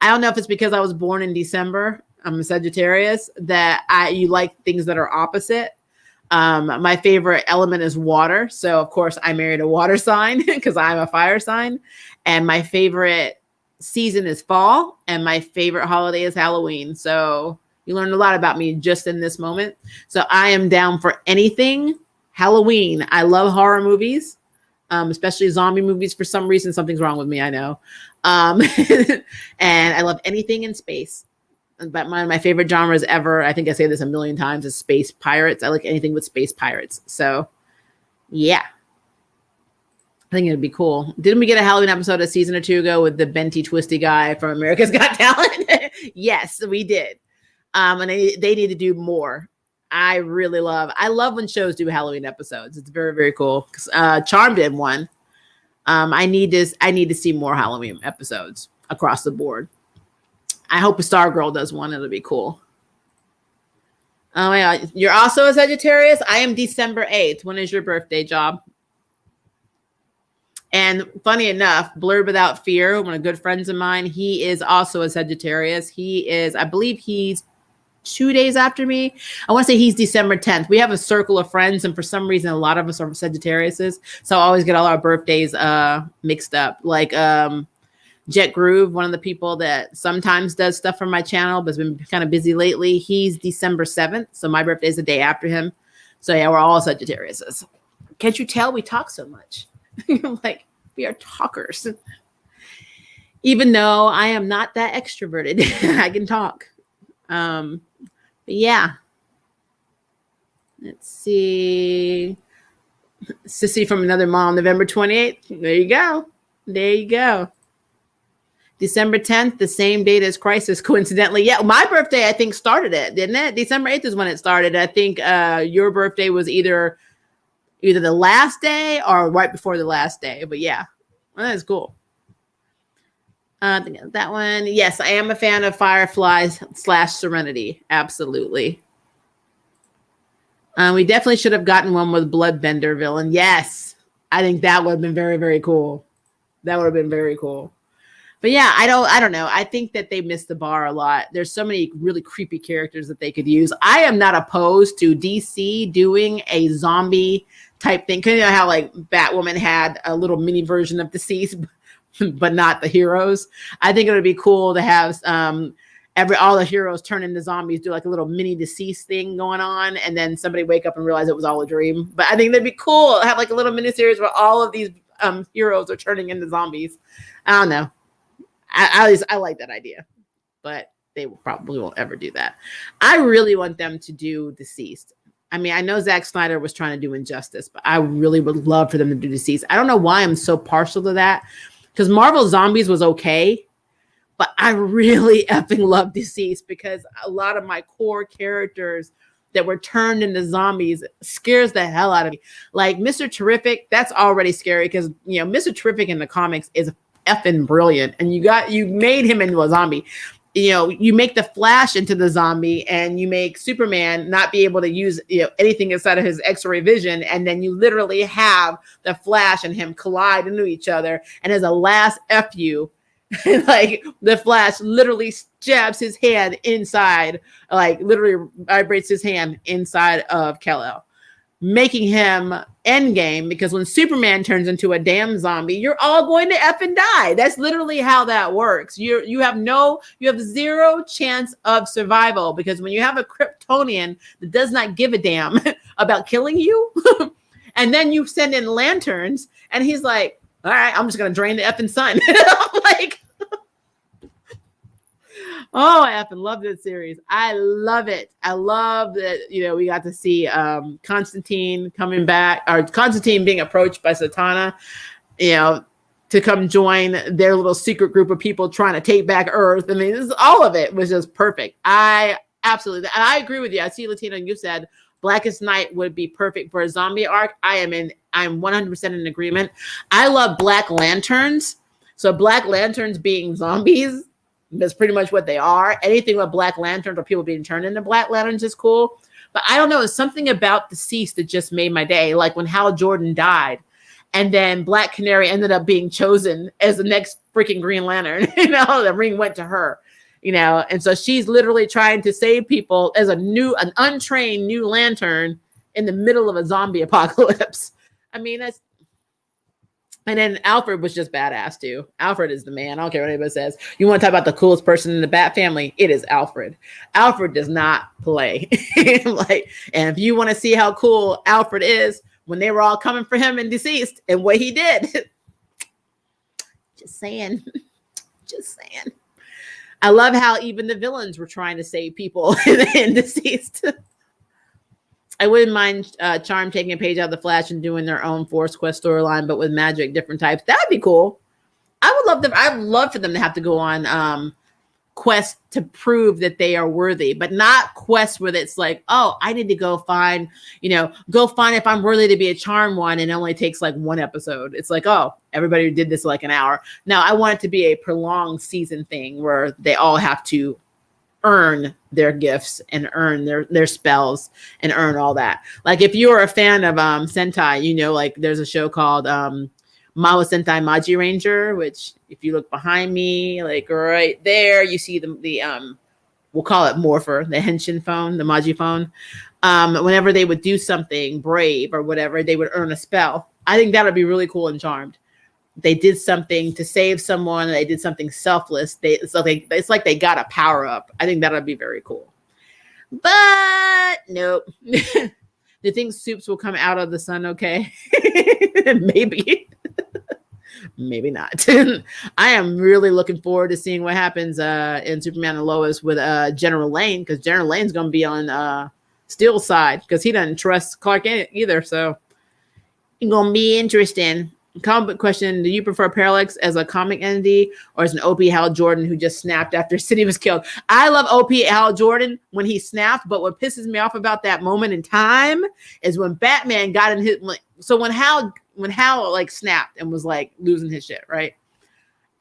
[SPEAKER 1] don't know if it's because I was born in December. I'm a Sagittarius, that you like things that are opposite. My favorite element is water. So of course I married a water sign because I'm a fire sign. And my favorite season is fall. And my favorite holiday is Halloween. So you learned a lot about me just in this moment. So I am down for anything Halloween. I love horror movies, especially zombie movies. For some reason, something's wrong with me. I know. And I love anything in space. But one of my favorite genres ever, I think I say this a million times, is space pirates. I like anything with space pirates. So, yeah. I think it'd be cool. Didn't we get a Halloween episode a season or two ago with the Benty Twisty guy from America's Got Talent? Yes, we did. And they need to do more. I love when shows do Halloween episodes. It's very, very cool. Charmed did one. I need to see more Halloween episodes across the board. I hope a Stargirl does one. It'll be cool. Oh my God. You're also a Sagittarius? I am December 8th. When is your birthday, Job? And funny enough, Blurred Without Fear, one of good friends of mine, he is also a Sagittarius. I believe he's 2 days after me. I want to say he's December 10th. We have a circle of friends, and for some reason, a lot of us are Sagittariuses. So I always get all our birthdays mixed up. Like, Jet Groove, one of the people that sometimes does stuff for my channel, but has been kind of busy lately. He's December 7th. So my birthday is the day after him. So yeah, we're all Sagittariuses. Can't you tell we talk so much? Like, we are talkers. Even though I am not that extroverted, I can talk. But yeah. Let's see. Sissy from Another Mom, November 28th. There you go. There you go. December 10th, the same date as Crisis, coincidentally. Yeah, my birthday, I think, started it, didn't it? December 8th is when it started. I think your birthday was either the last day or right before the last day. But yeah, well, that's cool. I think that one. Yes, I am a fan of Fireflies / Serenity. Absolutely. We definitely should have gotten one with Bloodbender villain. Yes, I think that would have been very, very cool. That would have been very cool. But yeah, I don't know. I think that they missed the bar a lot. There's so many really creepy characters that they could use. I am not opposed to DC doing a zombie type thing. Cause you know how like Batwoman had a little mini version of Deceased, but not the heroes. I think it would be cool to have all the heroes turn into zombies, do like a little mini Deceased thing going on, and then somebody wake up and realize it was all a dream. But I think that'd be cool. Have like a little mini series where all of these heroes are turning into zombies. I don't know. I like that idea, but they probably won't ever do that. I really want them to do Deceased. I mean, I know Zack Snyder was trying to do Injustice, but I really would love for them to do Deceased. I don't know why I'm so partial to that, because Marvel Zombies was okay, but I really effing love Deceased because a lot of my core characters that were turned into zombies scares the hell out of me. Like Mr. Terrific, that's already scary because, you know, Mr. Terrific in the comics is effing brilliant, and you made him into a zombie. You know, you make the Flash into the zombie, and you make Superman not be able to use, you know, anything inside of his X-ray vision, and then you literally have the Flash and him collide into each other, and as a last fu, like the Flash literally jabs his hand inside, like literally vibrates his hand inside of Kal-El. making him Endgame, because when Superman turns into a damn zombie, you're all going to effing die. That's literally how that works. You have zero chance of survival, because when you have a Kryptonian that does not give a damn about killing you, and then you send in lanterns, and he's like, all right, I'm just gonna drain the effing sun. Like, oh, I effing love this series. I love it. I love that, we got to see Constantine coming back, or Constantine being approached by Satana, to come join their little secret group of people trying to take back Earth. I mean, all of it was just perfect. I absolutely, and I agree with you. I see, Latina, you said Blackest Night would be perfect for a zombie arc. I'm 100% in agreement. I love Black Lanterns. So Black Lanterns being zombies, that's pretty much what they are. Anything with Black Lanterns or people being turned into Black Lanterns is cool. But I don't know, it's something about Deceased that just made my day. Like when Hal Jordan died, and then Black Canary ended up being chosen as the next freaking Green Lantern. The ring went to her. And so she's literally trying to save people as an untrained new lantern in the middle of a zombie apocalypse. I mean, and then Alfred was just badass too. Alfred is the man. I don't care what anybody says. You want to talk about the coolest person in the Bat family? It is Alfred. Alfred does not play. And if you want to see how cool Alfred is, when they were all coming for him in Deceased and what he did, just saying. I love how even the villains were trying to save people in Deceased. I wouldn't mind Charm taking a page out of the Flash and doing their own Force Quest storyline, but with magic, different types. That'd be cool. I'd love for them to have to go on quests to prove that they are worthy, but not quests where it's like, oh, I need to go find if I'm worthy to be a Charm one, and it only takes like one episode. It's like, oh, everybody did this like an hour. No, I want it to be a prolonged season thing where they all have to earn their gifts and earn their spells and earn all that. Like if you're a fan of Sentai, like there's a show called Mawa Sentai Maji Ranger, which if you look behind me, like right there, you see the we'll call it Morpher, the Henshin phone, the Maji phone. Whenever they would do something brave or whatever, they would earn a spell. I think that would be really cool and Charmed. They did something to save someone. They did something selfless. It's like they got a power up. I think that would be very cool. But nope. Do you think Soups will come out of the sun okay? Maybe. Maybe not. I am really looking forward to seeing what happens in Superman and Lois with General Lane, because General Lane's going to be on Steele's side, because he doesn't trust Clark either. So it's going to be interesting. Comic book question: do you prefer Parallax as a comic entity or as an OP Hal Jordan who just snapped after City was killed? I love OP Hal Jordan when he snapped, but what pisses me off about that moment in time is when Batman got in his. So when Hal like snapped and was like losing his shit, right?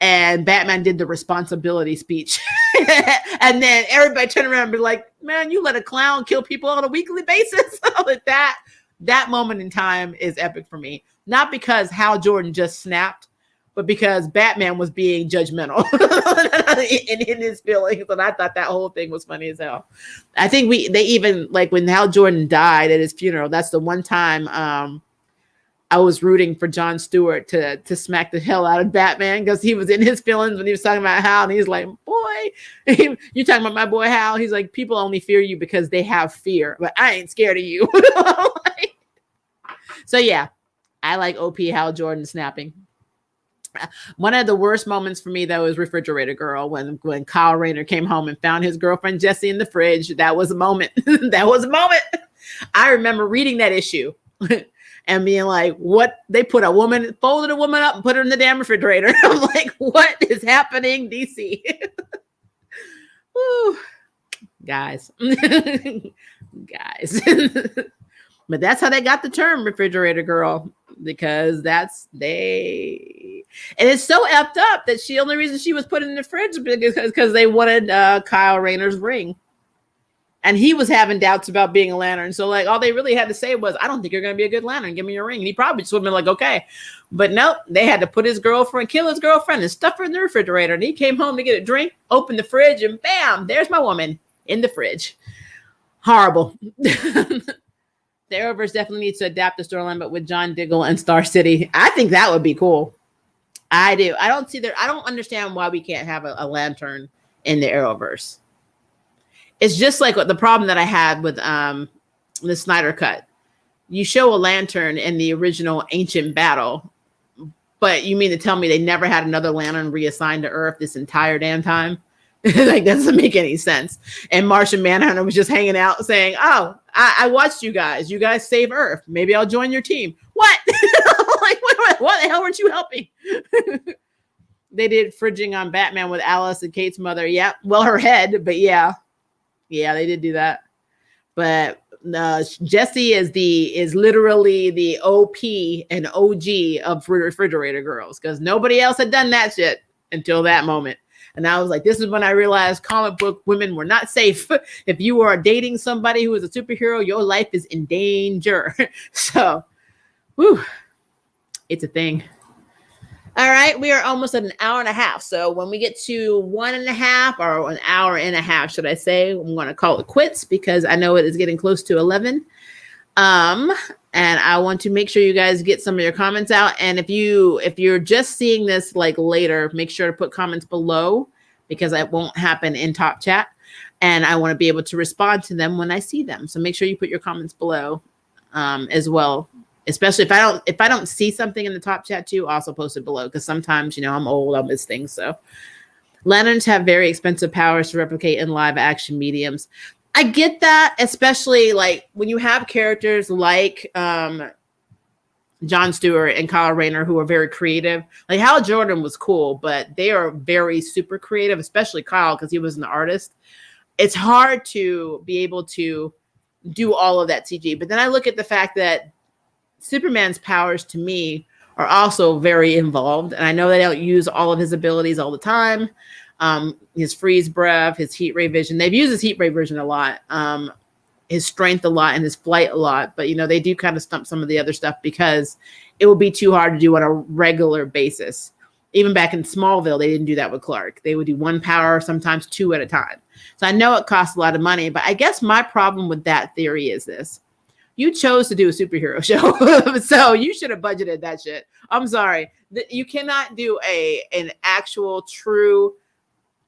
[SPEAKER 1] And Batman did the responsibility speech, and then everybody turned around and be like, "Man, you let a clown kill people on a weekly basis?" Like that moment in time is epic for me. Not because Hal Jordan just snapped, but because Batman was being judgmental in his feelings. And I thought that whole thing was funny as hell. I think they even, like when Hal Jordan died at his funeral, that's the one time I was rooting for Jon Stewart to smack the hell out of Batman, because he was in his feelings when he was talking about Hal, and he's like, boy, you're talking about my boy Hal. He's like, people only fear you because they have fear, but I ain't scared of you. So yeah. I like OP Hal Jordan snapping. One of the worst moments for me, though, is Refrigerator Girl, when Kyle Rayner came home and found his girlfriend Jessie in the fridge. That was a moment. That was a moment. I remember reading that issue and being like, what? They folded a woman up and put her in the damn refrigerator. I'm like, what is happening, DC? Woo. Guys. But that's how they got the term Refrigerator Girl, because and it's so effed up that the only reason she was put in the fridge is because they wanted Kyle Rayner's ring. And he was having doubts about being a Lantern. So like all they really had to say was, I don't think you're going to be a good Lantern. Give me your ring. And he probably just would have been like, okay. But nope, they had to kill his girlfriend and stuff her in the refrigerator. And he came home to get a drink, opened the fridge, and bam, there's my woman in the fridge. Horrible. The Arrowverse definitely needs to adapt the storyline, but with John Diggle and Star City, I think that would be cool. I do. I don't understand why we can't have a lantern in the Arrowverse. It's just like the problem that I had with the Snyder Cut. You show a lantern in the original Ancient Battle, but you mean to tell me they never had another lantern reassigned to Earth this entire damn time? Like, that doesn't make any sense. And Martian Manhunter was just hanging out saying, oh, I watched you guys. You guys save Earth. Maybe I'll join your team. What? Like, what the hell weren't you helping? They did fridging on Batman with Alice and Kate's mother. Yeah. Well, her head, but yeah. Yeah, they did do that. But Jessie is literally the OP and OG of Refrigerator Girls, because nobody else had done that shit until that moment. And I was like, this is when I realized comic book women were not safe. If you are dating somebody who is a superhero, your life is in danger. So, whew, it's a thing. All right, we are almost at an hour and a half. So when we get to 1.5 or an hour and a half, should I say, I'm going to call it quits because I know it is getting close to 11. And I want to make sure you guys get some of your comments out. And if you're just seeing this like later, make sure to put comments below because it won't happen in top chat. And I want to be able to respond to them when I see them. So make sure you put your comments below as well. Especially if I don't see something in the top chat too, also post it below because sometimes, I'm old, I'll miss things. So lanterns have very expensive powers to replicate in live action mediums. I get that, especially like when you have characters like John Stewart and Kyle Rayner who are very creative. Like Hal Jordan was cool, but they are very super creative, especially Kyle because he was an artist. It's hard to be able to do all of that CG. But then I look at the fact that Superman's powers to me are also very involved. And I know they don't use all of his abilities all the time. His freeze breath, his heat ray vision. They've used his heat ray vision a lot, his strength a lot, and his flight a lot. But, they do kind of stump some of the other stuff because it would be too hard to do on a regular basis. Even back in Smallville, they didn't do that with Clark. They would do one power, sometimes two at a time. So I know it costs a lot of money. But I guess my problem with that theory is this. You chose to do a superhero show, so you should have budgeted that shit. I'm sorry. You cannot do an actual true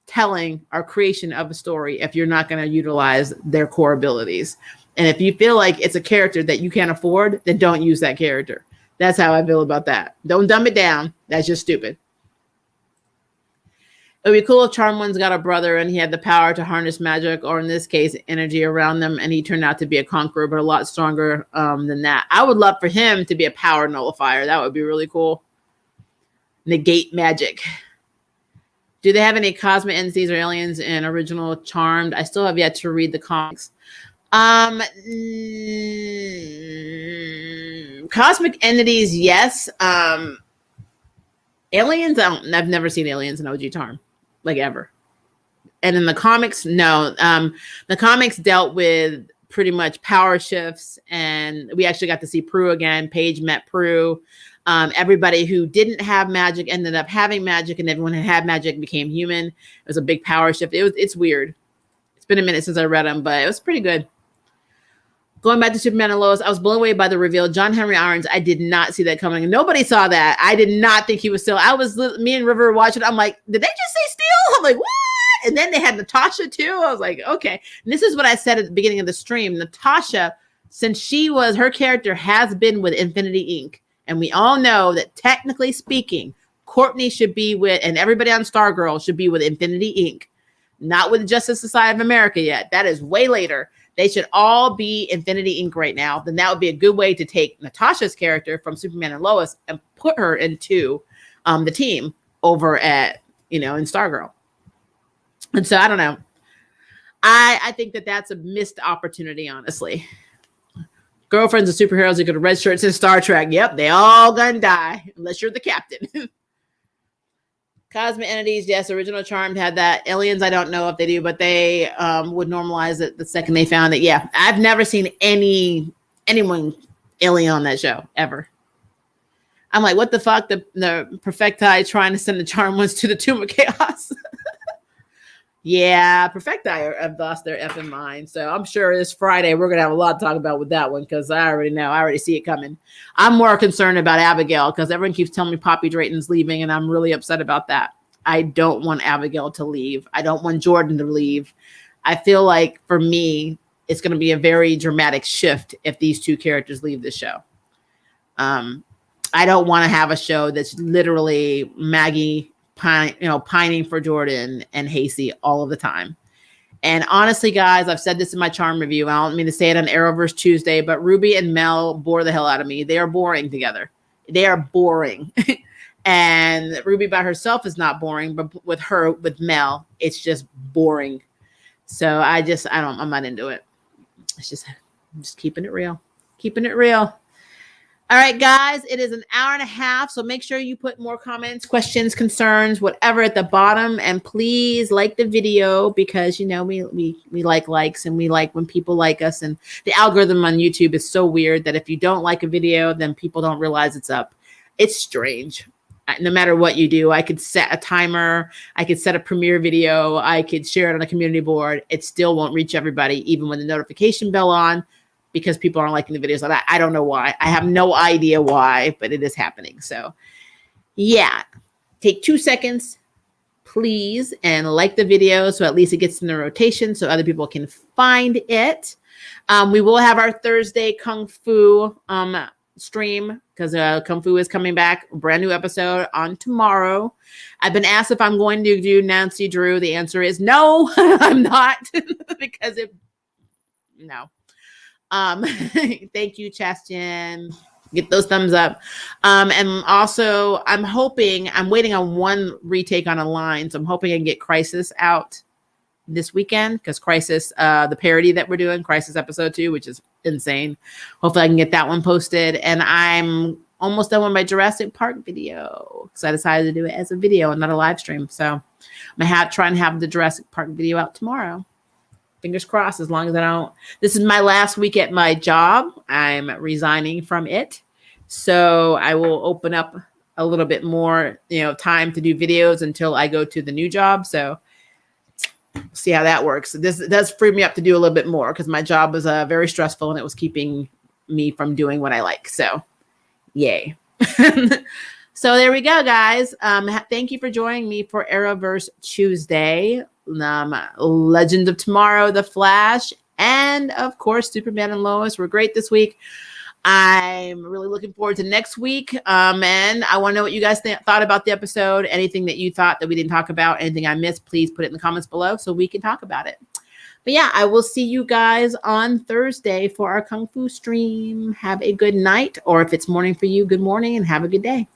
[SPEAKER 1] telling or creation of a story if you're not going to utilize their core abilities. And if you feel like it's a character that you can't afford, then don't use that character. That's how I feel about that. Don't dumb it down. That's just stupid. It would be cool if Charm One's got a brother and he had the power to harness magic, or in this case, energy around them, and he turned out to be a conqueror, but a lot stronger than that. I would love for him to be a power nullifier. That would be really cool. Negate magic. Do they have any cosmic entities or aliens in original Charmed? I still have yet to read the comics. Cosmic entities, yes. Aliens, I've never seen aliens in OG Charm. Like ever. And in the comics, no. The comics dealt with pretty much power shifts, and we actually got to see Prue again. Paige met Prue. Everybody who didn't have magic ended up having magic, and everyone who had magic became human. It was a big power shift. It's weird. It's been a minute since I read them, but it was pretty good. Going back to Superman and Lois, I was blown away by the reveal. John Henry Irons, I did not see that coming. Nobody saw that. I did not think he was still. Me and River watching. I'm like, did they just say Steele? I'm like, what? And then they had Natasha too. I was like, okay. And this is what I said at the beginning of the stream. Natasha, since her character has been with Infinity Inc. And we all know that technically speaking, Courtney should be with, and everybody on Stargirl should be with Infinity Inc. Not with Justice Society of America yet. That is way later. They should all be Infinity Inc. right now. Then that would be a good way to take Natasha's character from Superman and Lois and put her into the team over at, in Stargirl. And so I don't know. I think that's a missed opportunity, honestly. Girlfriends of superheroes who go to red shirts in Star Trek. Yep, they all gonna die unless you're the captain. Cosmic entities, yes, original Charmed had that. Aliens, I don't know if they do, but they would normalize it the second they found it. Yeah, I've never seen anyone alien on that show, ever. I'm like, what the fuck? The Perfecti trying to send the Charmed Ones to the Tomb of Chaos. Yeah, Perfecti have lost their effing mind. So I'm sure this Friday we're gonna have a lot to talk about with that one because I already know. I already see it coming. I'm more concerned about Abigail because everyone keeps telling me Poppy Drayton's leaving, and I'm really upset about that. I don't want Abigail to leave. I don't want Jordan to leave. I feel like for me, it's going to be a very dramatic shift if these two characters leave the show. I don't want to have a show that's literally Maggie pining for Jordan and Hasty all of the time. And honestly, guys, I've said this in my charm review. I don't mean to say it on Arrowverse Tuesday, but Ruby and Mel bore the hell out of me. They are boring together. They are boring. And Ruby by herself is not boring, but with Mel, it's just boring. So I'm not into it. I'm just keeping it real. Keeping it real. All right, guys, it is an hour and a half. So make sure you put more comments, questions, concerns, whatever at the bottom. And please like the video because, we like likes and we like when people like us. And the algorithm on YouTube is so weird that if you don't like a video, then people don't realize it's up. It's strange. No matter what you do, I could set a timer. I could set a premiere video. I could share it on a community board. It still won't reach everybody, even with the notification bell on, because people aren't liking the videos like that. I don't know why. I have no idea why, but it is happening. So yeah, take 2 seconds, please, and like the video so at least it gets in the rotation so other people can find it. We will have our Thursday Kung Fu stream because Kung Fu is coming back. A brand new episode on tomorrow. I've been asked if I'm going to do Nancy Drew. The answer is no, I'm not because no. Thank you, Chastin. Get those thumbs up. And also I'm waiting on one retake on a line. So I'm hoping I can get Crisis out this weekend because Crisis, the parody that we're doing, Crisis episode 2, which is insane. Hopefully I can get that one posted. And I'm almost done with my Jurassic Park video because I decided to do it as a video and not a live stream. So I'm going to try and have the Jurassic Park video out tomorrow. Fingers crossed, as long as I don't. This is my last week at my job. I'm resigning from it. So I will open up a little bit more, time to do videos until I go to the new job. So see how that works. This does free me up to do a little bit more because my job was very stressful and it was keeping me from doing what I like. So yay. So there we go, guys. Thank you for joining me for Arrowverse Tuesday. Legends of Tomorrow, The Flash, and of course Superman&Lois were great this week. I'm really looking forward to next week. And I want to know what you guys thought about the episode. Anything that you thought that we didn't talk about, anything I missed, please put it in the comments below so we can talk about it. But yeah, I will see you guys on Thursday for our Kung Fu stream. Have a good night, or if it's morning for you, good morning and have a good day.